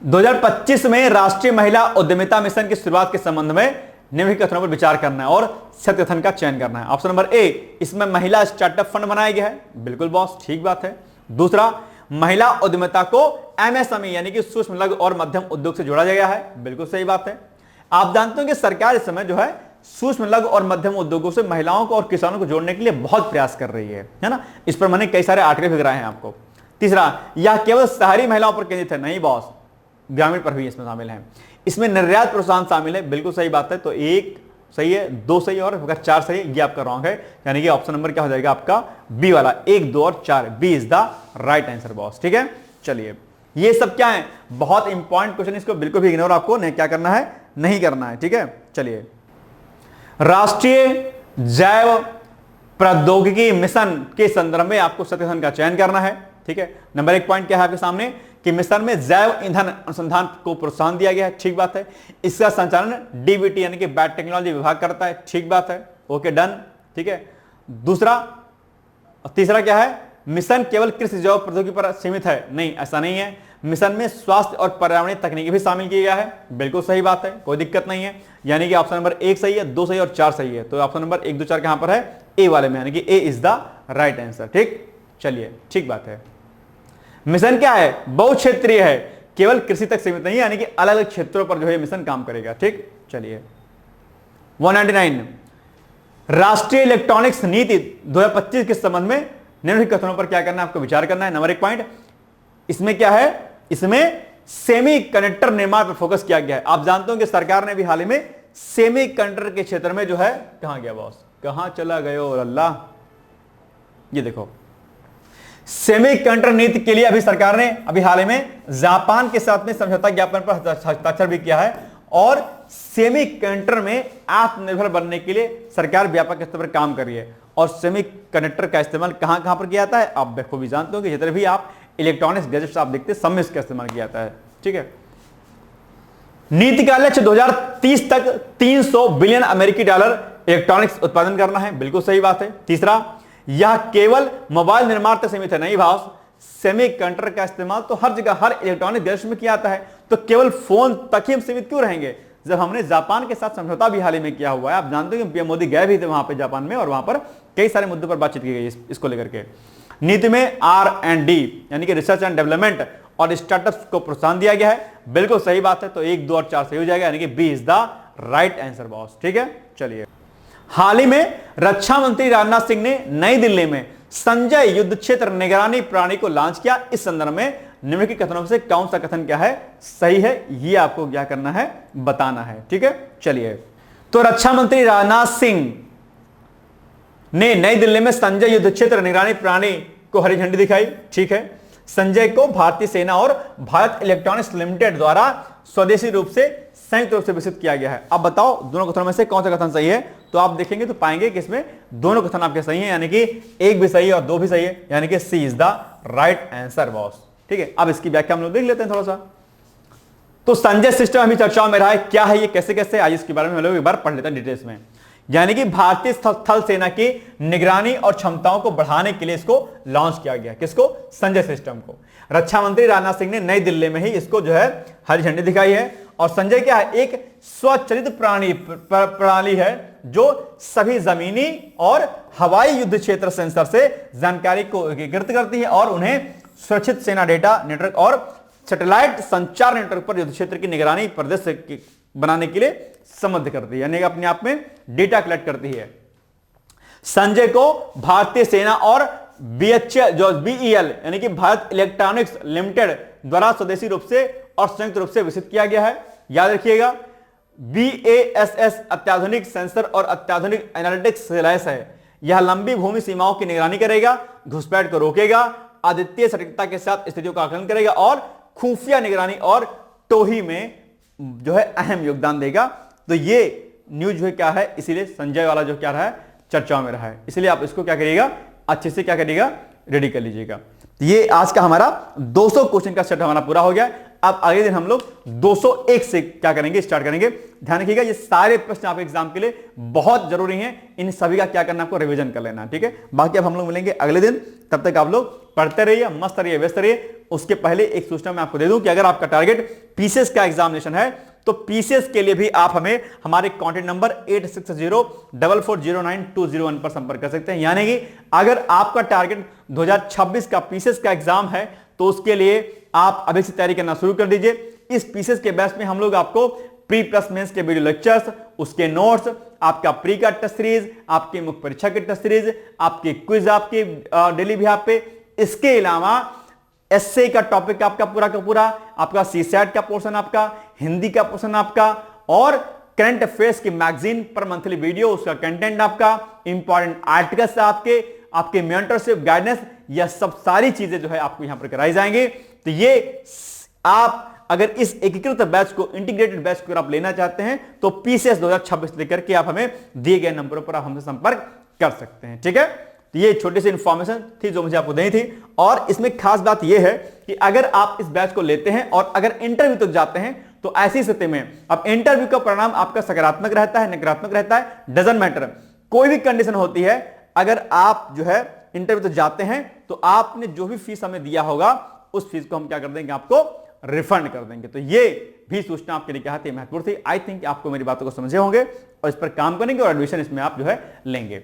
2025 में राष्ट्रीय महिला उद्यमिता मिशन की शुरुआत के संबंध में निम्नलिखित कथनों पर विचार करना है और सत्य कथन का चयन करना है। ऑप्शन नंबर ए, इसमें महिला स्टार्टअप फंड बनाया गया है, बिल्कुल बॉस, ठीक बात है। दूसरा, महिला उद्यमिता को एमएसएमई यानी कि सूक्ष्म लघु और मध्यम उद्योग से जोड़ा गया है, बिल्कुल सही बात है। आप जानते हो कि सरकार इस समय जो है सूक्ष्म लघु और मध्यम उद्योगों से महिलाओं को और किसानों को जोड़ने के लिए बहुत प्रयास कर रही है ना। इस पर मैंने कई सारे आर्टिकल भी कराए हैं आपको। तीसरा, यह केवल शहरी महिलाओं पर केंद्रित है, नहीं बॉस, ग्रामीण पर भी इसमें शामिल है। इसमें निर्यात प्रोत्साहन शामिल है, बिल्कुल सही बात है। तो 1, सही है, 2 सही और होगा 4 सही, ये आपका रॉन्ग है। यानी कि ऑप्शन नंबर क्या हो जाएगा आपका बी वाला, 1, 2 और 4, B is the right answer boss. ठीक है, चलिए ये सब क्या है, बहुत इंपॉर्टेंट क्वेश्चन, इसको बिल्कुल भी इग्नोर आपको नहीं क्या करना है, नहीं करना है। ठीक है, चलिए राष्ट्रीय जैव प्रौद्योगिकी मिशन के संदर्भ में आपको सत्य का चयन करना है। ठीक है, नंबर 1 पॉइंट क्या है आपके सामने कि मिशन में जैव ईंधन अनुसंधान को प्रोत्साहन दिया गया है, ठीक बात है। इसका संचालन डीबीटी यानी कि बायोटेक्नोलॉजी विभाग करता है, ठीक बात है, ओके डन। ठीक है, तीसरा क्या है, मिशन केवल कृषि जैव प्रौद्योगिकी पर सीमित है, नहीं ऐसा नहीं है, मिशन में स्वास्थ्य और पर्यावरणीय तकनीकी भी शामिल किया गया है, बिल्कुल सही बात है, कोई दिक्कत नहीं है। यानी कि ऑप्शन नंबर 1 सही है, 2 सही और 4 सही है, तो ऑप्शन नंबर 1, 2, 4 कहां पर है, ए वाले में, यानी कि ए इज द राइट आंसर। ठीक, चलिए ठीक बात है। मिशन क्या है, बहुक्षेत्रीय है, केवल कृषि तक सीमित नहीं है, यानी कि अलग अलग क्षेत्रों पर जो है मिशन काम करेगा। ठीक, चलिए 199 राष्ट्रीय इलेक्ट्रॉनिक्स नीति 2025 के संबंध में निम्नलिखित कथनों पर क्या करना है, आपको विचार करना है। नंबर 1 पॉइंट, इसमें क्या है, इसमें सेमी कंडक्टर निर्माण पर फोकस किया गया है। आप जानते हो कि सरकार ने भी हाल ही में सेमी कंडक्टर के क्षेत्र में जो है, कहां गया बॉस, कहां चला गया अल्लाह, ये देखो सेमीकंडक्टर नीति के लिए अभी सरकार ने अभी हाल ही में जापान के साथ में समझौता ज्ञापन पर हस्ताक्षर भी किया है, और सेमीकंडक्टर में आत्मनिर्भर बनने के लिए सरकार व्यापक स्तर पर काम कर रही है। और सेमीकंडक्टर का इस्तेमाल कहां कहां पर किया जाता है, आप बखूबी जानते हो कि जितने भी आप इलेक्ट्रॉनिक्स गैजेट्स आप देखते हैं, सब में इसका इस्तेमाल किया जाता है। ठीक है, नीति का लक्ष्य 2030 तक 300 बिलियन अमेरिकी डॉलर इलेक्ट्रॉनिक्स उत्पादन करना है, बिल्कुल सही बात है। तीसरा, यह केवल मोबाइल निर्माण तक सीमित है, नहीं भाव, सेमीकंडक्टर का इस्तेमाल तो हर जगह हर इलेक्ट्रॉनिक गैजेट में किया जाता है, तो केवल फोन तक ही हम सीमित क्यों रहेंगे, जब हमने जापान के साथ समझौता भी हाल ही में किया हुआ है। आप जानते हो कि पीएम मोदी गए भी थे वहां पे जापान में, और वहां पर कई सारे मुद्दों पर बातचीत की गई इसको लेकर के। नीति में R&D यानी कि रिसर्च एंड डेवलपमेंट और स्टार्टअप्स को प्रोत्साहन दिया गया है, बिल्कुल सही बात है, तो 1, 2 और 4 सही हो जाएगा, यानी कि B is the right answer boss. ठीक है, चलिए हाल ही में रक्षा मंत्री राजनाथ सिंह ने नई दिल्ली में संजय युद्ध क्षेत्र निगरानी प्रणाली को लॉन्च किया। इस संदर्भ में निम्नलिखित कथनों में से कौन सा कथन क्या है, सही है, ये आपको क्या करना है, बताना है। ठीक है, चलिए तो रक्षा मंत्री राजनाथ सिंह ने नई दिल्ली में संजय युद्ध क्षेत्र निगरानी प्रणाली को हरी झंडी दिखाई। ठीक है, संजय को भारतीय सेना और भारत इलेक्ट्रॉनिक्स लिमिटेड द्वारा स्वदेशी रूप से संयुक्त रूप से विकसित किया गया है। अब बताओ दोनों कथनों में से कौन सा कथन सही है, तो आप देखेंगे तो पाएंगे कि इसमें दोनों कथन आपके सही हैं, यानी कि 1 भी सही है और 2 भी सही है, यानी कि C is the right answer boss. ठीक है, अब इसकी व्याख्या हम लोग देख लेते हैं थोड़ा सा। तो संजय सिस्टम अभी चर्चाओं में रहा है, क्या है ये, कैसे कैसे, आज इसके बारे में हम लोग एक बार पढ़ लेते हैं डिटेल्स में। यानी कि भारतीय थल सेना की निगरानी और क्षमताओं को बढ़ाने के लिए इसको लॉन्च किया गया। किसको, संजय सिस्टम को। रक्षा मंत्री राजनाथ सिंह ने नई दिल्ली में ही इसको जो है हरी झंडी दिखाई है। और संजय क्या है, एक स्वचालित प्रणाली है जो सभी जमीनी और हवाई युद्ध क्षेत्र सेंसर से जानकारी को एकत्रित करती है और उन्हें सुरक्षित सेना डेटा नेटवर्क और सैटेलाइट संचार नेटवर्क पर युद्ध क्षेत्र की निगरानी प्रदेश बनाने के लिए समर्थ करती है, यानी अपने आप में डेटा कलेक्ट करती है। संजय को भारतीय सेना और BEL यानी कि भारत इलेक्ट्रॉनिक्स लिमिटेड द्वारा स्वदेशी रूप से और संयुक्त रूप से विकसित किया गया है। याद रखिएगा, BASS अत्याधुनिक सेंसर और अत्याधुनिक एनालिटिक्स लैस है। यह लंबी भूमि सीमाओं की निगरानी करेगा, घुसपैठ को रोकेगा, अद्वितीय सटीकता के साथ स्थितियों का आकलन करेगा और खुफिया निगरानी और टोही में जो है अहम योगदान देगा। तो ये न्यूज जो है क्या है, इसीलिए संजय वाला जो क्या रहा है, चर्चाओं में रहा है, इसलिए आप इसको क्या करिएगा, अच्छे से क्या करिएगा, रेडी कर लीजिएगा। ये आज का हमारा 200 क्वेश्चन का सेट हमारा पूरा हो गया। अब अगले दिन हम लोग 201 से क्या करेंगे, स्टार्ट करेंगे। ध्यान रखिएगा, ये सारे प्रश्न आपके एग्जाम के लिए बहुत जरूरी हैं, इन सभी का क्या करना, आपको रिवीजन कर लेना। ठीक है, बाकी अब हम लोग मिलेंगे अगले दिन, तब तक आप लोग पढ़ते रहिए, मस्त रहिए, व्यस्त रहिए। उसके पहले एक सूचना मैं आपको दे दूं कि अगर आपका टारगेट पीसीएस का एग्जामिनेशन है तो पीसीएस के लिए भी आप हमें हमारे कॉन्टैक्ट नंबर 8604440921 पर संपर्क कर सकते हैं। यानी कि अगर आपका टारगेट 2026 का पीसीएस का एग्जाम है तो उसके लिए आप अभी से तैयारी करना शुरू कर दीजिए। इस पीसीएस के बैच में हम लोग आपको प्री प्लस मेंस के वीडियो लेक्चर्स, उसके नोट्स, आपका प्री का टेस्ट सीरीज, आपकी मुख्य परीक्षा की टेस्ट सीरीज, आपके क्विज आपके डेली भी आप पे, इसके अलावा एसए का टॉपिक आपका पूरा का पूरा, आपका सीसैट का पोर्शन, आपका हिंदी का पोर्शन आपका, और करंट अफेयर्स की मैगजीन पर मंथली वीडियो, उसका कंटेंट आपका, इंपॉर्टेंट आर्टिकल्स आपके मेंटरशिप गाइडेंस, यह सब सारी चीजें जो है आपको यहां पर कराई जाएंगी। तो ये आप अगर इस एकीकृत बैच को, इंटीग्रेटेड बैच को आप लेना चाहते हैं तो पीसीएस 2026 लेकर के आप हमें दिए गए नंबरों पर आप हमसे संपर्क कर सकते हैं। ठीक है, तो ये छोटी सी इंफॉर्मेशन थी जो मुझे आपको देनी थी। और इसमें खास बात यह है कि अगर आप इस बैच को लेते हैं और अगर इंटरव्यू तक जाते हैं तो ऐसी स्थिति में अब इंटरव्यू का परिणाम आपका सकारात्मक रहता है, नकारात्मक रहता है, डजंट मैटर, कोई भी कंडीशन होती है, अगर आप जो है इंटरव्यू तक जाते हैं तो आपने जो भी फीस हमें दिया होगा उस फीस को हम क्या कर देंगे, आपको रिफंड कर देंगे। तो ये भी सूचना आपके लिए क्या थी, महत्वपूर्ण थी। आई थिंक आपको मेरी बातों को समझे होंगे और इस पर काम करेंगे और एडमिशन इसमें आप जो है लेंगे।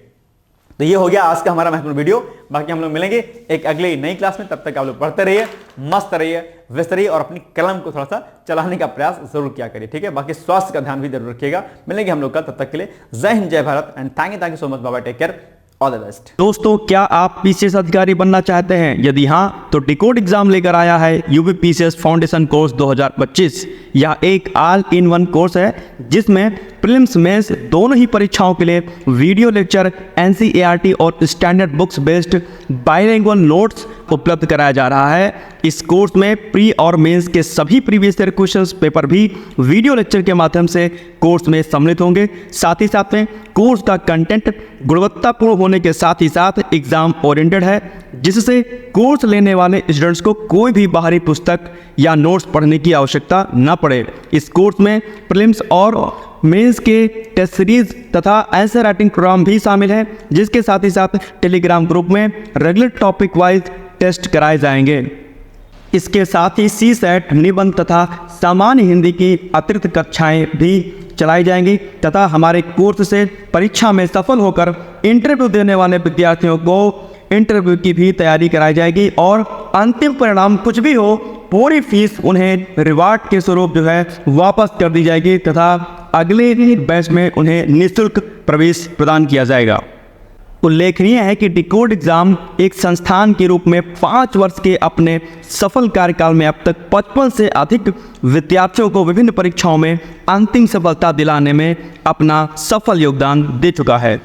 तो ये हो गया आज का हमारा महत्वपूर्ण वीडियो। बाकी हम लोग मिलेंगे एक अगले नई क्लास में, तब तक आप लोग पढ़ते रहिए, मस्त रहिए, व्यस्त रहिए और अपनी कलम को थोड़ा सा चलाने का प्रयास जरूर किया करिए। ठीक है, बाकी स्वास्थ्य का ध्यान भी जरूर रखिएगा। मिलेंगे हम लोग कल, तब तक के लिए जय हिंद, जय Bharat and thank you so much, bye, take care, all the best. दोस्तों, क्या आप पीसीएस अधिकारी बनना चाहते हैं? यदि हाँ, तो डिकोड एग्जाम लेकर आया है यूपी पीसीएस फाउंडेशन कोर्स 2025। यह एक ऑल इन वन कोर्स है जिसमें प्रीलिम्स मेंस दोनों ही परीक्षाओं के लिए वीडियो लेक्चर, एनसीईआरटी और standard books based bilingual notes उपलब्ध कराया जा रहा है। इस कोर्स में प्री और मेंस के सभी प्रीवियस ईयर क्वेश्चंस पेपर भी वीडियो लेक्चर के माध्यम से कोर्स में सम्मिलित होंगे। साथ ही साथ में कोर्स का कंटेंट गुणवत्तापूर्ण होने के साथ ही साथ एग्जाम ओरिएंटेड है, जिससे कोर्स लेने वाले स्टूडेंट्स को कोई भी बाहरी पुस्तक या नोट्स पढ़ने की आवश्यकता न पड़े। इस कोर्स में प्रीलिम्स और मेंस के टेस्ट सीरीज तथा आंसर राइटिंग प्रोग्राम भी शामिल है, जिसके साथ ही साथ टेलीग्राम ग्रुप में रेगुलर टॉपिक वाइज टेस्ट कराए जाएंगे। इसके साथ ही सीसेट, निबंध तथा सामान्य हिंदी की अतिरिक्त कक्षाएं भी चलाई जाएंगी तथा हमारे कोर्स से परीक्षा में सफल होकर इंटरव्यू देने वाले विद्यार्थियों को इंटरव्यू की भी तैयारी कराई जाएगी और अंतिम परिणाम कुछ भी हो, पूरी फीस उन्हें रिवार्ड के स्वरूप जो है वापस कर दी जाएगी तथा अगले बैच में उन्हें निःशुल्क प्रवेश प्रदान किया जाएगा। उल्लेखनीय है कि डिकोड एग्जाम एक संस्थान के रूप में 5 वर्ष के अपने सफल कार्यकाल में अब तक 55 से अधिक विद्यार्थियों को विभिन्न परीक्षाओं में अंतिम सफलता दिलाने में अपना सफल योगदान दे चुका है।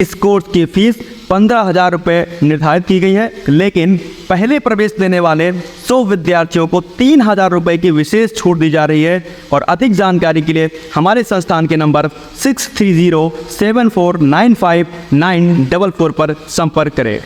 इस कोर्स की फीस 15,000 रुपये निर्धारित की गई है, लेकिन पहले प्रवेश देने वाले 100 विद्यार्थियों को 3,000 रुपये की विशेष छूट दी जा रही है। और अधिक जानकारी के लिए हमारे संस्थान के नंबर 6307495944 पर संपर्क करें।